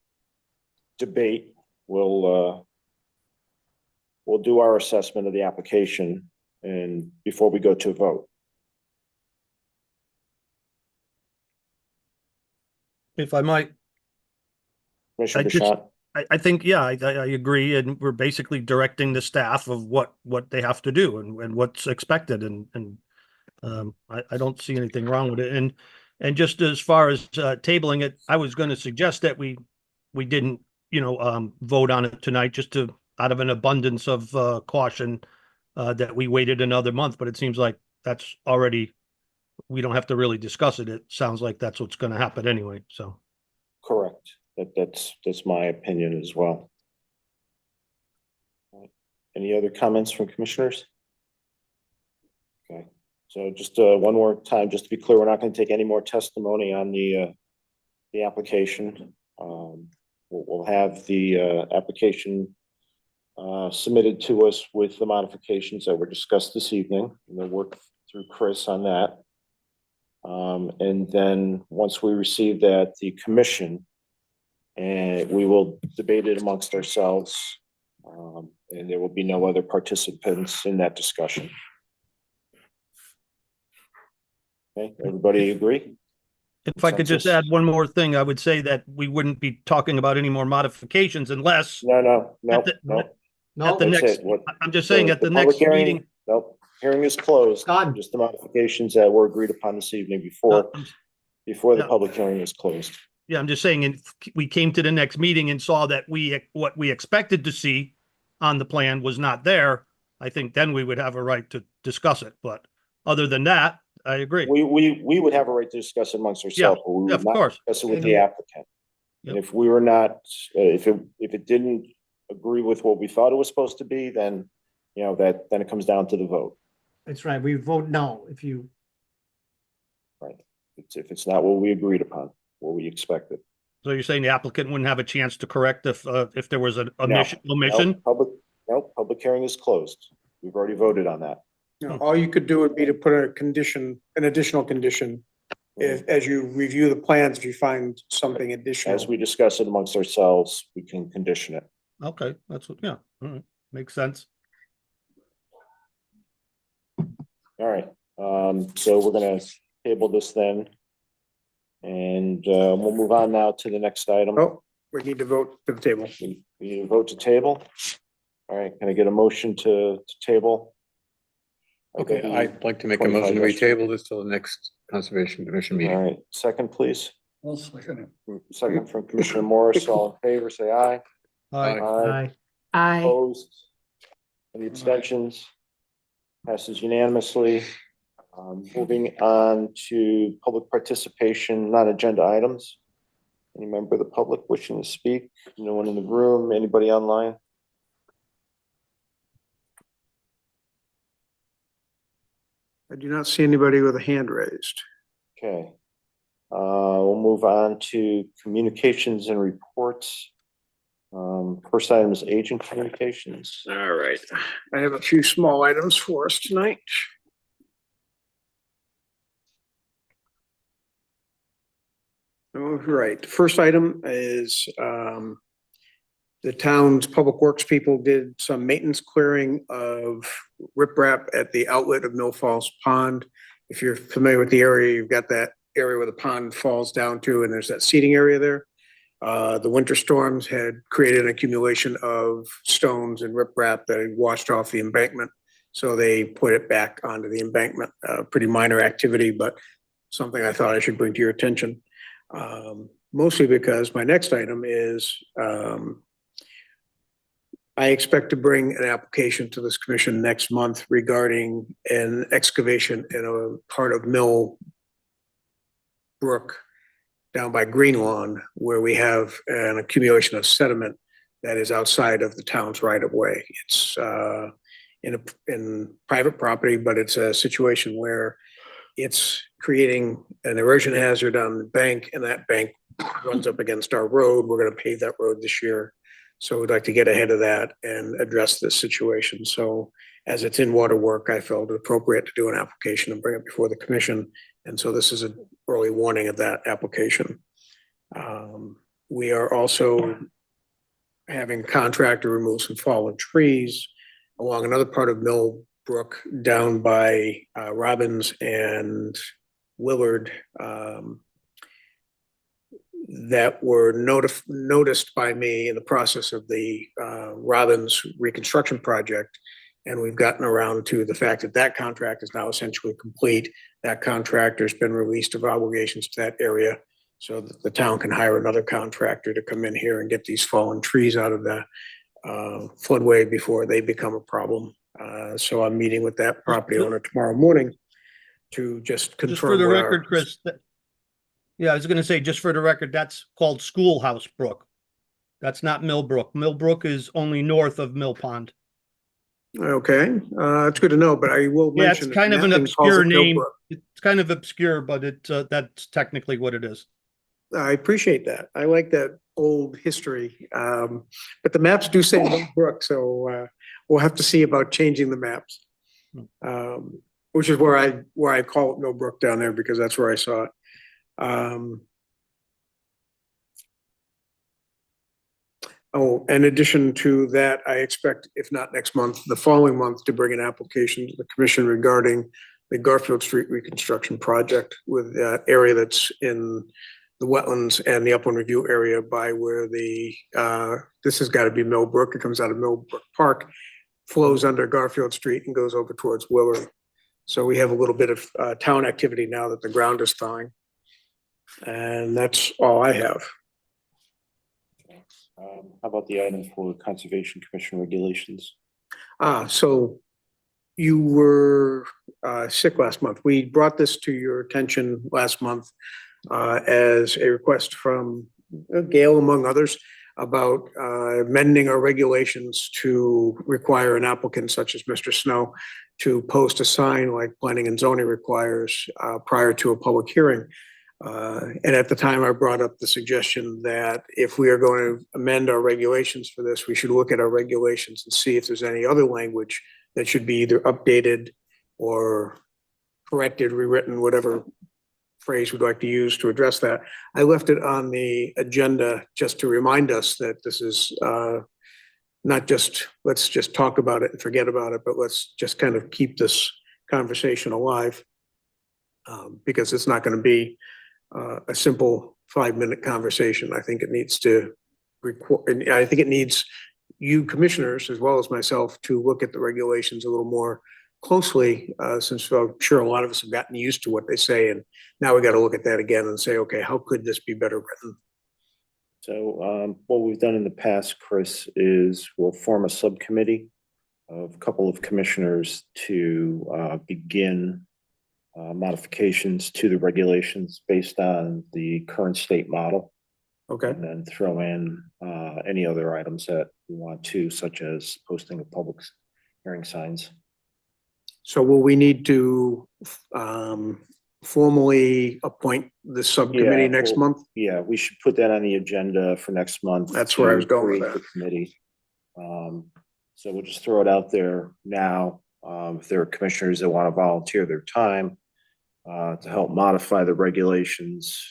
Speaker 5: debate. We'll do our assessment of the application and before we go to a vote.
Speaker 7: If I might,
Speaker 5: Commissioner
Speaker 7: I just-
Speaker 5: Bishop?
Speaker 7: I think, yeah, I agree. And we're basically directing the staff of what they have to do and what's expected. And I don't see anything wrong with it. And just as far as tabling it, I was going to suggest that we didn't, vote on it tonight just out of an abundance of caution that we waited another month. But it seems like that's already, we don't have to really discuss it. It sounds like that's what's going to happen anyway. So.
Speaker 5: Correct. That's my opinion as well. Any other comments from commissioners? Okay, so just one more time, just to be clear, we're not going to take any more testimony on the application. We'll have the application submitted to us with the modifications that were discussed this evening, and we'll work through Chris on that. And then once we receive that, the commission, and we will debate it amongst ourselves. And there will be no other participants in that discussion. Okay, everybody agree?
Speaker 7: If I could just add one more thing, I would say that we wouldn't be talking about any more modifications unless
Speaker 5: No.
Speaker 7: at the
Speaker 5: That's
Speaker 7: next,
Speaker 5: it. What-
Speaker 7: I'm just saying at the
Speaker 5: public
Speaker 7: next
Speaker 5: hearing-
Speaker 7: meeting.
Speaker 5: Nope, hearing is closed.
Speaker 10: Done.
Speaker 5: Just the modifications that were agreed upon this evening before the
Speaker 7: Yeah.
Speaker 5: public hearing is closed.
Speaker 7: Yeah, I'm just saying, if we came to the next meeting and saw that what we expected to see on the plan was not there, I think then we would have a right to discuss it. But other than that, I agree.
Speaker 5: We would have a right to discuss it amongst ourselves, but we
Speaker 7: Yeah,
Speaker 5: would
Speaker 7: of
Speaker 5: not
Speaker 7: course.
Speaker 5: discuss it with the applicant. And
Speaker 7: Yep.
Speaker 5: if we were not, if it didn't agree with what we thought it was supposed to be, then, then it comes down to the vote.
Speaker 10: That's right. We vote no if you,
Speaker 5: Right. If it's not what we agreed upon, what we expected.
Speaker 7: So you're saying the applicant wouldn't have a chance to correct if there was an
Speaker 5: No.
Speaker 7: omission?
Speaker 5: Public hearing is closed. We've already voted on that.
Speaker 1: All you could do would be to put a condition, an additional condition. If, as you review the plans, if you find something additional.
Speaker 5: As we discuss it amongst ourselves, we can condition it.
Speaker 7: Okay, that's what, yeah, all right, makes sense.
Speaker 5: All right, so we're gonna table this then. And we'll move on now to the next item.
Speaker 1: Oh, we need to vote to the table.
Speaker 5: We need a vote to table. All right, can I get a motion to table?
Speaker 11: Okay, I'd like to make a motion to retable this till the next Conservation Commission
Speaker 5: All
Speaker 11: meeting.
Speaker 5: right, second, please.
Speaker 11: I'll second it.
Speaker 5: Second from Commissioner Morris, all in favor, say aye.
Speaker 7: Aye.
Speaker 10: I,
Speaker 5: Opposed? Any abstentions? Passes unanimously. Moving on to public participation, non-agenda items. Any member of the public wishing to speak? No one in the room? Anybody online?
Speaker 1: I do not see anybody with a hand raised.
Speaker 5: Okay. We'll move on to communications and reports. First item is agent communications.
Speaker 1: All right. I have a few small items for us tonight. All right, first item is the town's public works people did some maintenance clearing of riprap at the outlet of Mill Falls Pond. If you're familiar with the area, you've got that area where the pond falls down to, and there's that seating area there. The winter storms had created an accumulation of stones and riprap that had washed off the embankment. So they put it back onto the embankment, pretty minor activity, but something I thought I should bring to your attention. Mostly because my next item is, I expect to bring an application to this commission next month regarding an excavation in a part of Mill Brook down by Green Lawn, where we have an accumulation of sediment that is outside of the town's right of way. It's in private property, but it's a situation where it's creating an erosion hazard on the bank, and that bank runs up against our road. We're going to pave that road this year. So we'd like to get ahead of that and address this situation. So as it's in water work, I felt it appropriate to do an application and bring it before the commission. And so this is an early warning of that application. We are also having a contractor remove some fallen trees along another part of Mill Brook down by Robbins and Willard that were noticed by me in the process of the Robbins reconstruction project. And we've gotten around to the fact that that contract is now essentially complete. That contractor's been released of obligations to that area so that the town can hire another contractor to come in here and get these fallen trees out of the floodway before they become a problem. So I'm meeting with that property owner tomorrow morning to just confirm.
Speaker 7: Just for the
Speaker 1: what our-
Speaker 7: record, Chris, yeah, I was gonna say, just for the record, that's called Schoolhouse Brook. That's not Mill Brook. Mill Brook is only north of Mill Pond.
Speaker 1: Okay, it's good to know, but I will
Speaker 7: Yeah, it's
Speaker 1: mention. that
Speaker 7: kind of an
Speaker 1: mapping calls
Speaker 7: obscure
Speaker 1: it Mill
Speaker 7: name.
Speaker 1: Brook.
Speaker 7: It's kind of obscure, but that's technically what it is.
Speaker 1: I appreciate that. I like that old history. But the maps do say Mill Brook, so we'll have to see about changing the maps. which is where I call it Millbrook down there because that's where I saw it. Oh, in addition to that, I expect, if not next month, the following month to bring an application to the commission regarding the Garfield Street reconstruction project with that area that's in the wetlands and the upland review area by where this has got to be Millbrook. It comes out of Millbrook Park, flows under Garfield Street and goes over towards Willard. So we have a little bit of town activity now that the ground is thawing. And that's all I have.
Speaker 5: How about the item for Conservation Commission regulations?
Speaker 1: So you were sick last month. We brought this to your attention last month as a request from Gail, among others, about amending our regulations to require an applicant such as Mr. Snow to post a sign like planning and zoning requires prior to a public hearing. And at the time, I brought up the suggestion that if we are going to amend our regulations for this, we should look at our regulations and see if there's any other language that should be either updated or corrected, rewritten, whatever phrase we'd like to use to address that. I left it on the agenda just to remind us that this is not just, let's just talk about it and forget about it, but let's just kind of keep this conversation alive because it's not going to be a simple 5-minute conversation. I think it needs to record, I think it needs you commissioners as well as myself to look at the regulations a little more closely since I'm sure a lot of us have gotten used to what they say. And now we got to look at that again and say, okay, how could this be better written?
Speaker 5: So what we've done in the past, Chris, is we'll form a subcommittee of a couple of commissioners to begin modifications to the regulations based on the current state model.
Speaker 1: Okay.
Speaker 5: And then throw in any other items that we want to, such as posting of public hearing signs.
Speaker 1: So will we need to formally appoint the subcommittee
Speaker 5: Yeah,
Speaker 1: next
Speaker 5: well,
Speaker 1: month?
Speaker 5: Yeah, we should put that on the agenda for next month.
Speaker 1: That's where I was
Speaker 5: to
Speaker 1: going with
Speaker 5: create
Speaker 1: that.
Speaker 5: the Committee. So we'll just throw it out there now. If there are commissioners that want to volunteer their time to help modify the regulations.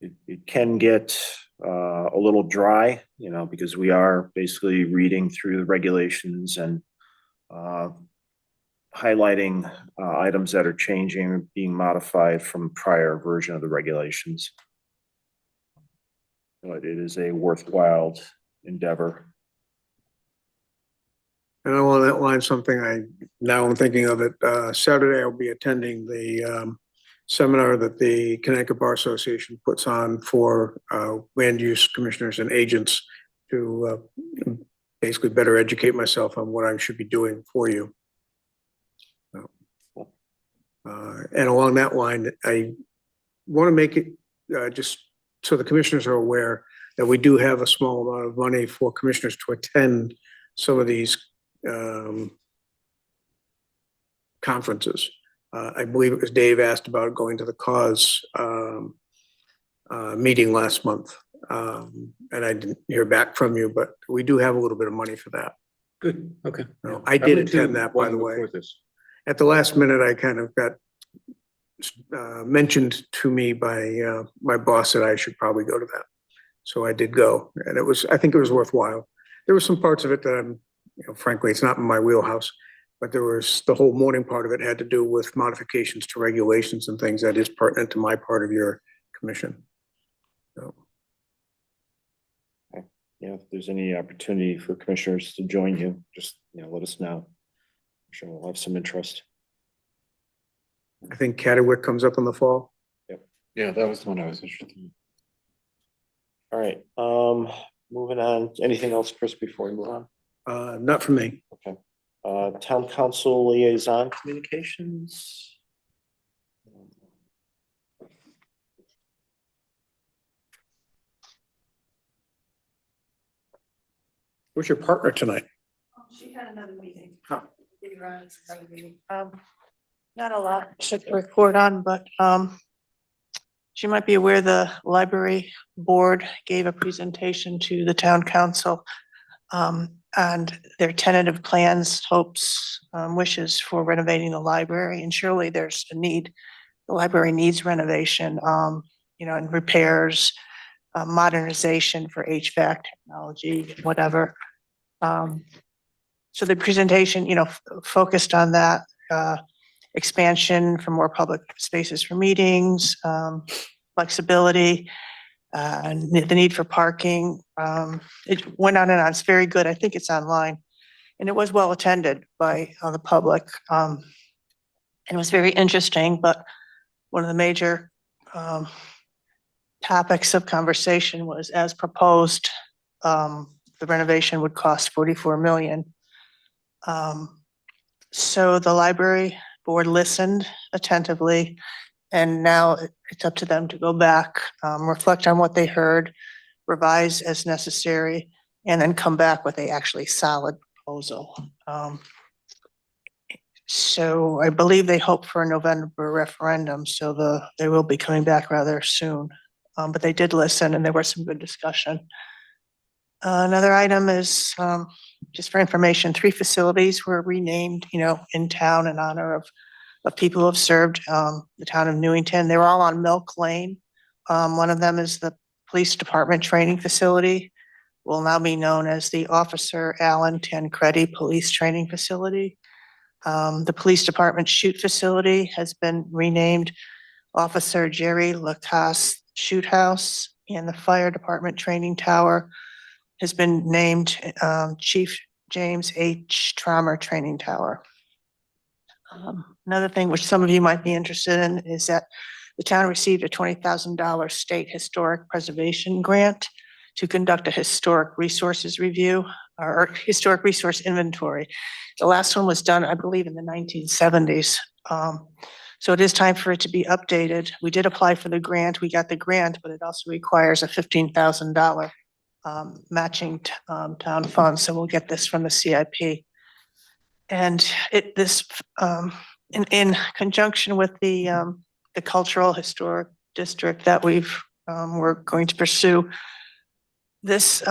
Speaker 5: It can get a little dry, because we are basically reading through the regulations and highlighting items that are changing or being modified from prior version of the regulations. But it is a worthwhile endeavor.
Speaker 1: And along that line, something now I'm thinking of it, Saturday I'll be attending the seminar that the Connecticut Bar Association puts on for land use commissioners and agents to basically better educate myself on what I should be doing for you. And along that line, I want to make it just so the commissioners are aware that we do have a small amount of money for commissioners to attend some of these conferences. I believe it was Dave asked about going to the cause meeting last month. And I didn't hear back from you, but we do have a little bit of money for that.
Speaker 11: Good, okay.
Speaker 1: I did attend that, by the way. At the last minute, I kind of got mentioned to me by my boss that I should probably go to that. So I did go, and I think it was worthwhile. There were some parts of it that frankly, it's not in my wheelhouse, but there was the whole morning part of it had to do with modifications to regulations and things that is pertinent to my part of your commission. So.
Speaker 5: If there's any opportunity for commissioners to join you, just let us know. I'm sure we'll have some interest.
Speaker 1: I think Catterick comes up in the fall.
Speaker 5: Yep.
Speaker 11: Yeah, that was the one I was interested in.
Speaker 5: All right. Moving on. Anything else, Chris, before we move on?
Speaker 1: Not for me.
Speaker 5: Okay. Town council liaison communications.
Speaker 1: Who's your partner tonight?
Speaker 13: She had another meeting. Not a lot to report on, but she might be aware the library board gave a presentation to the town council and their tentative plans, hopes, wishes for renovating the library. And surely there's a need. The library needs renovation, and repairs, modernization for HVAC technology, whatever. So the presentation, focused on that, expansion for more public spaces for meetings, flexibility, and the need for parking. It went on and on. It's very good. I think it's online. And it was well attended by the public. And it was very interesting, but one of the major topics of conversation was, as proposed, the renovation would cost 44 million. So the library board listened attentively, and now it's up to them to go back, reflect on what they heard, revise as necessary, and then come back with a actually solid proposal. So I believe they hope for a November referendum, so they will be coming back rather soon. But they did listen, and there was some good discussion. Another item is just for information, 3 facilities were renamed, in town in honor of people who have served the town of Newington. They were all on Milk Lane. One of them is the Police Department Training Facility, will now be known as the Officer Allen Tancredi Police Training Facility. The Police Department Shoot Facility has been renamed Officer Jerry Lacasse Shoot House, and the Fire Department Training Tower has been named Chief James H. Traumer Training Tower. Another thing which some of you might be interested in is that the town received a $20,000 state historic preservation grant to conduct a historic resources review or historic resource inventory. The last one was done, I believe, in the 1970s. So it is time for it to be updated. We did apply for the grant. We got the grant, but it also requires a $15,000 matching town funds. So we'll get this from the CIP. And in conjunction with the cultural historic district that we're going to pursue, this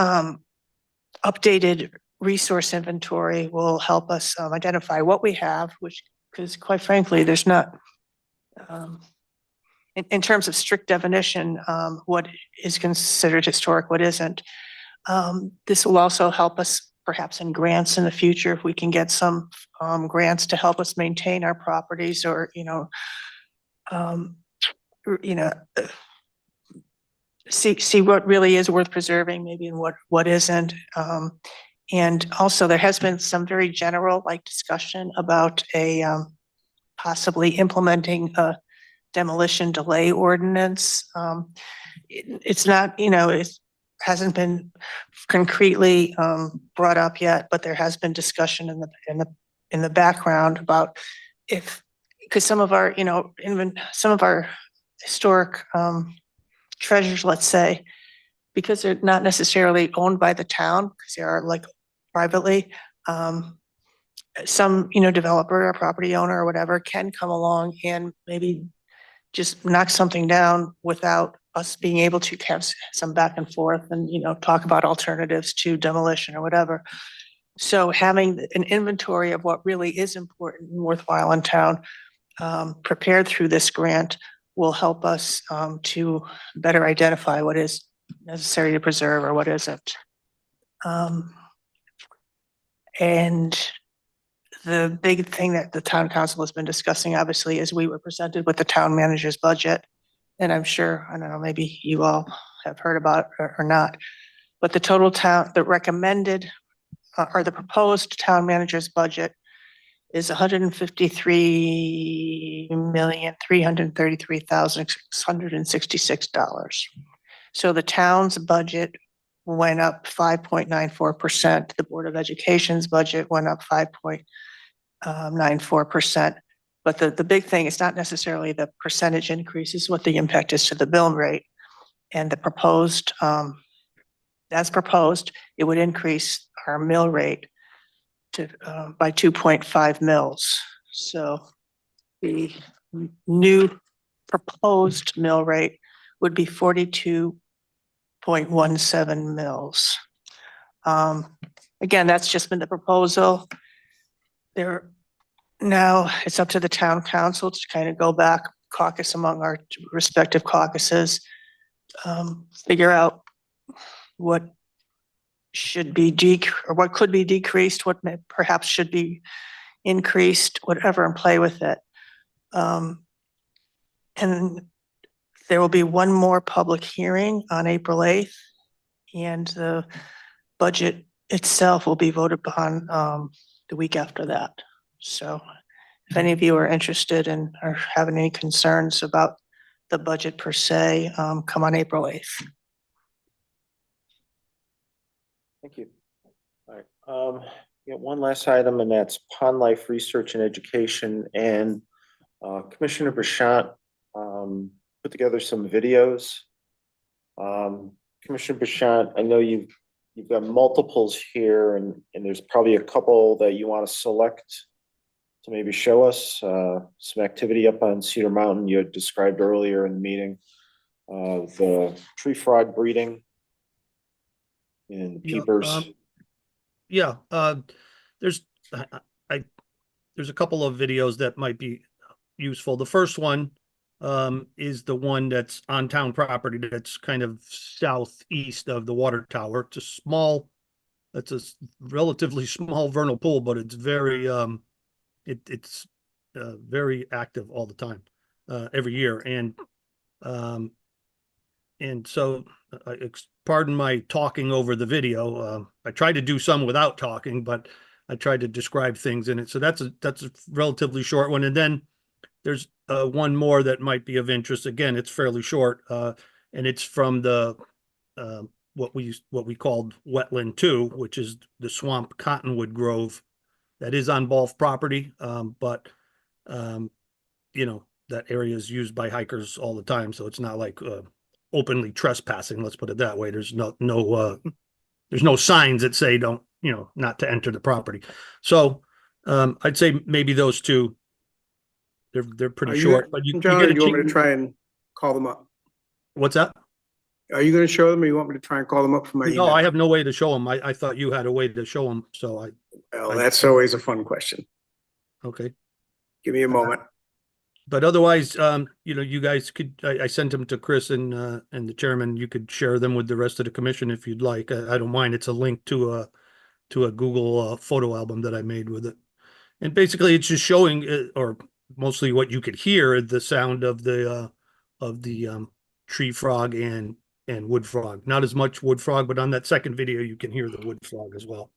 Speaker 13: updated resource inventory will help us identify what we have, because quite frankly, there's not, in terms of strict definition, what is considered historic, what isn't. This will also help us perhaps in grants in the future, if we can get some grants to help us maintain our properties, or see what really is worth preserving, maybe, and what isn't. And also there has been some very general discussion about possibly implementing a demolition delay ordinance. It's not, it hasn't been concretely brought up yet, but there has been discussion in the background about because some of our, some of our historic treasures, let's say, because they're not necessarily owned by the town, because they are privately, some, developer or property owner or whatever can come along and maybe just knock something down without us being able to have some back and forth and, talk about alternatives to demolition or whatever. So having an inventory of what really is important and worthwhile in town, prepared through this grant, will help us to better identify what is necessary to preserve or what isn't. And the big thing that the town council has been discussing, obviously, is we were presented with the town manager's budget. And I'm sure, I don't know, maybe you all have heard about it or not, but the recommended or the proposed town manager's budget is $153,333,666. So the town's budget went up 5.94%. The Board of Education's budget went up 5.94%. But the big thing is not necessarily the percentage increase, is what the impact is to the bill rate. And the proposed, as proposed, it would increase our mill rate to by 2.5 mils. So the new proposed mill rate would be 42.17 mils. again, that's just been the proposal. There, now it's up to the town council to kind of go back, caucus among our respective caucuses, figure out what should be or what could be decreased, what perhaps should be increased, whatever, and play with it. And there will be one more public hearing on April 8th, and the budget itself will be voted upon the week after that. So if any of you are interested and are having any concerns about the budget per se, come on April 8th.
Speaker 5: Thank you. All right, we got one last item, and that's pond life research and education. And Commissioner Bashant put together some videos. Commissioner Bashant, I know you've got multiples here, and there's probably a couple that you want to select to maybe show us some activity up on Cedar Mountain you had described earlier in the meeting. The tree frog breeding and peepers.
Speaker 7: There's there's a couple of videos that might be useful. The first one is the one that's on town property that's kind of southeast of the water tower. It's a relatively small vernal pool, but it's very it's very active all the time, every year. And so, pardon my talking over the video. I tried to do some without talking, but I tried to describe things in it. So that's a relatively short one. And then there's one more that might be of interest. Again, it's fairly short, and it's from the what we called Wetland 2, which is the swamp cottonwood grove that is on Balf property, but that area is used by hikers all the time, so it's not like openly trespassing. Let's put it that way. There's there's no signs that say don't, not to enter the property. So I'd say maybe those two. They're pretty short, but you
Speaker 1: John,
Speaker 7: get
Speaker 1: or do you want me to try and call them up?
Speaker 7: What's that?
Speaker 1: Are you going to show them, or you want me to try and call them up from my email?
Speaker 7: No, I have no way to show them. I thought you had a way to show them, so
Speaker 1: Well, that's always a fun question.
Speaker 7: okay.
Speaker 1: Give me a moment.
Speaker 7: But otherwise, you guys could, I sent them to Chris and the chairman. You could share them with the rest of the commission if you'd like. I don't mind. It's a link to a Google photo album that I made with it. And basically it's just showing, or mostly what you could hear, the sound of the tree frog and wood frog. Not as much wood frog, but on that second video, you can hear the wood frog as well.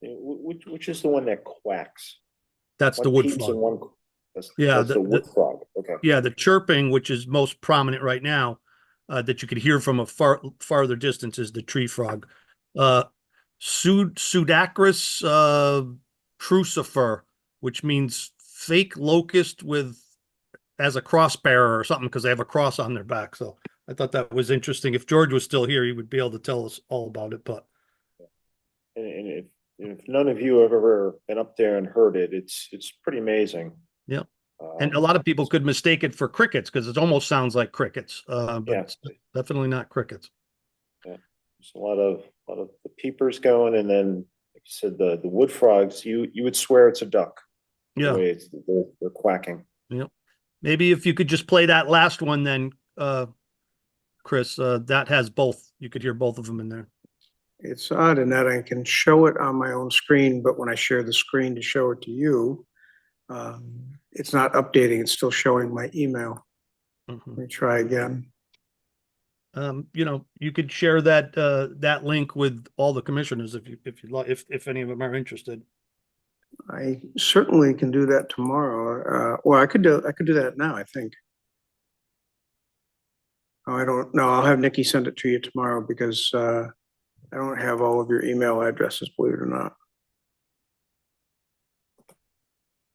Speaker 5: Which is the one that quacks?
Speaker 7: That's the
Speaker 5: One
Speaker 7: wood
Speaker 5: peeps
Speaker 7: frog.
Speaker 5: and one.
Speaker 7: Yeah,
Speaker 5: That's the wood frog. Okay.
Speaker 7: Yeah, the chirping, which is most prominent right now, that you could hear from a farther distance, is the tree frog. Pseudacris crucifer, which means fake locust as a cross bearer or something, because they have a cross on their back. So I thought that was interesting. If George was still here, he would be able to tell us all about it. But
Speaker 5: And if none of you have ever been up there and heard it, it's pretty amazing.
Speaker 7: yeah. And a lot of people could mistake it for crickets because it almost sounds like crickets, but
Speaker 5: Yeah.
Speaker 7: it's definitely not crickets.
Speaker 5: There's a lot of the peepers going, and then like you said, the wood frogs. You would swear it's a duck. The
Speaker 7: Yeah.
Speaker 5: way they're quacking.
Speaker 7: Yep. Maybe if you could just play that last one, then, Chris, that has both. You could hear both of them in there.
Speaker 1: It's odd in that I can show it on my own screen, but when I share the screen to show it to you, it's not updating. It's still showing my email.
Speaker 7: Mhm.
Speaker 1: Let me try again.
Speaker 7: You could share that link with all the commissioners if you'd like, if any of them are interested.
Speaker 1: I certainly can do that tomorrow. Or I could do that now, I think. Oh, I don't know. I'll have Nikki send it to you tomorrow because I don't have all of your email addresses, believe it or not.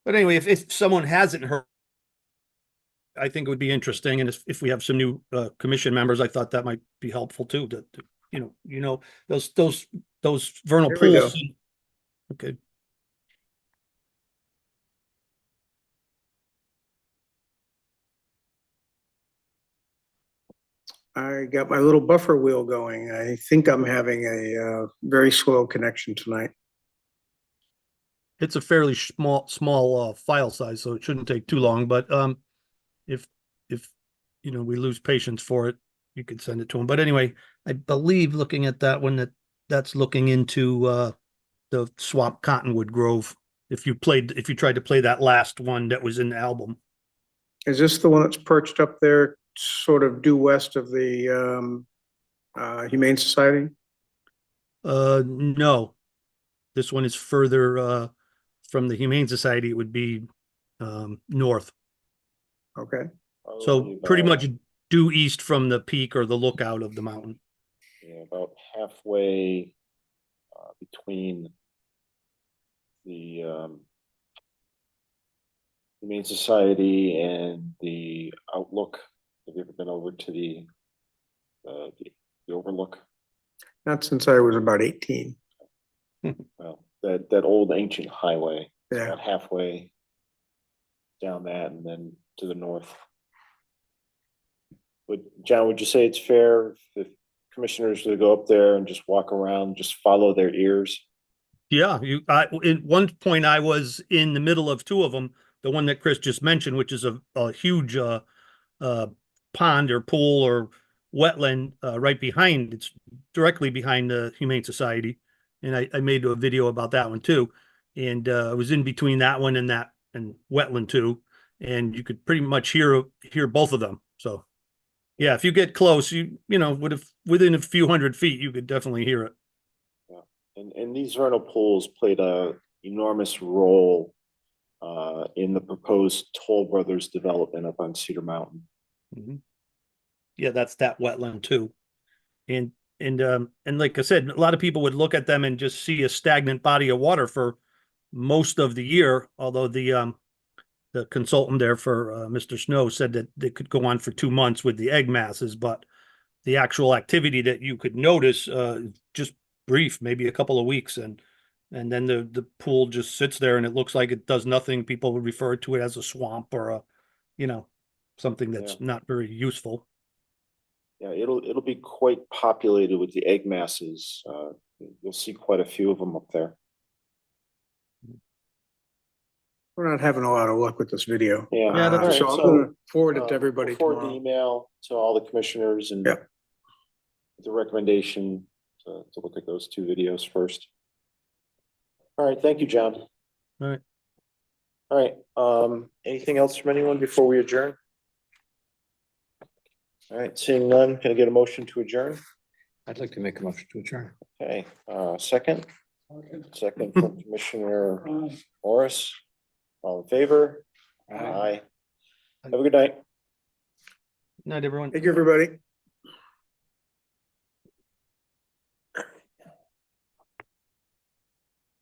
Speaker 7: But anyway, if someone hasn't heard, I think it would be interesting. And if we have some new commission members, I thought that might be helpful too. Those vernal
Speaker 1: Here we go.
Speaker 7: pools. Okay.
Speaker 1: I got my little buffer wheel going. I think I'm having a very slow connection tonight.
Speaker 7: It's a fairly small file size, so it shouldn't take too long, but if you know, we lose patience for it, you could send it to him. But anyway, I believe looking at that one, that's looking into the swap Cottonwood Grove. If you tried to play that last one that was in the album.
Speaker 1: Is this the one that's perched up there, sort of due west of the Humane Society?
Speaker 7: No, this one is further from the Humane Society. It would be north.
Speaker 1: Okay.
Speaker 7: So pretty much due east from the peak or the lookout of the mountain.
Speaker 5: Yeah, about halfway between the Humane Society and the Outlook. Have you ever been over to the Overlook?
Speaker 1: Not since I was about 18.
Speaker 5: Well, that old ancient highway. It's
Speaker 1: Yeah.
Speaker 5: about halfway down that and then to the north. But John, would you say it's fair if commissioners to go up there and just walk around, just follow their ears?
Speaker 7: Yeah, at one point I was in the middle of two of them. The one that Chris just mentioned, which is a huge pond or pool or wetland right behind. It's directly behind the Humane Society, and I made a video about that one too. And I was in between that one and wetland too, and you could pretty much hear both of them. So, yeah, if you get close, you know, within a few 100 feet, you could definitely hear it.
Speaker 5: And these vernal pools played a enormous role in the proposed Toll Brothers development up on Cedar Mountain.
Speaker 7: Mhm. Yeah, that's that wetland too. And like I said, a lot of people would look at them and just see a stagnant body of water for most of the year, although the consultant there for Mr. Snow said that they could go on for 2 months with the egg masses, but the actual activity that you could notice just brief, maybe a couple of weeks, and then the pool just sits there and it looks like it does nothing. People would refer to it as a swamp or a, you know, something that's not very useful.
Speaker 5: Yeah, it'll be quite populated with the egg masses. You'll see quite a few of them up there.
Speaker 1: We're not having a lot of luck with this video.
Speaker 5: Yeah,
Speaker 7: that's
Speaker 5: all
Speaker 1: So
Speaker 5: right,
Speaker 1: I'm gonna forward it to
Speaker 5: we'll
Speaker 1: everybody
Speaker 5: forward the
Speaker 1: tomorrow.
Speaker 5: email to all the commissioners and
Speaker 1: Yep.
Speaker 5: the recommendation to look at those 2 videos first. All right, thank you, John.
Speaker 7: All right.
Speaker 5: All right, anything else from anyone before we adjourn? All right, seeing none, can I get a motion to adjourn?
Speaker 11: I'd like to make a motion to adjourn.
Speaker 5: Okay, second? Second from Commissioner Morris. All in favor? Aye. Have a good night.
Speaker 7: Night, everyone.
Speaker 1: Thank you, everybody.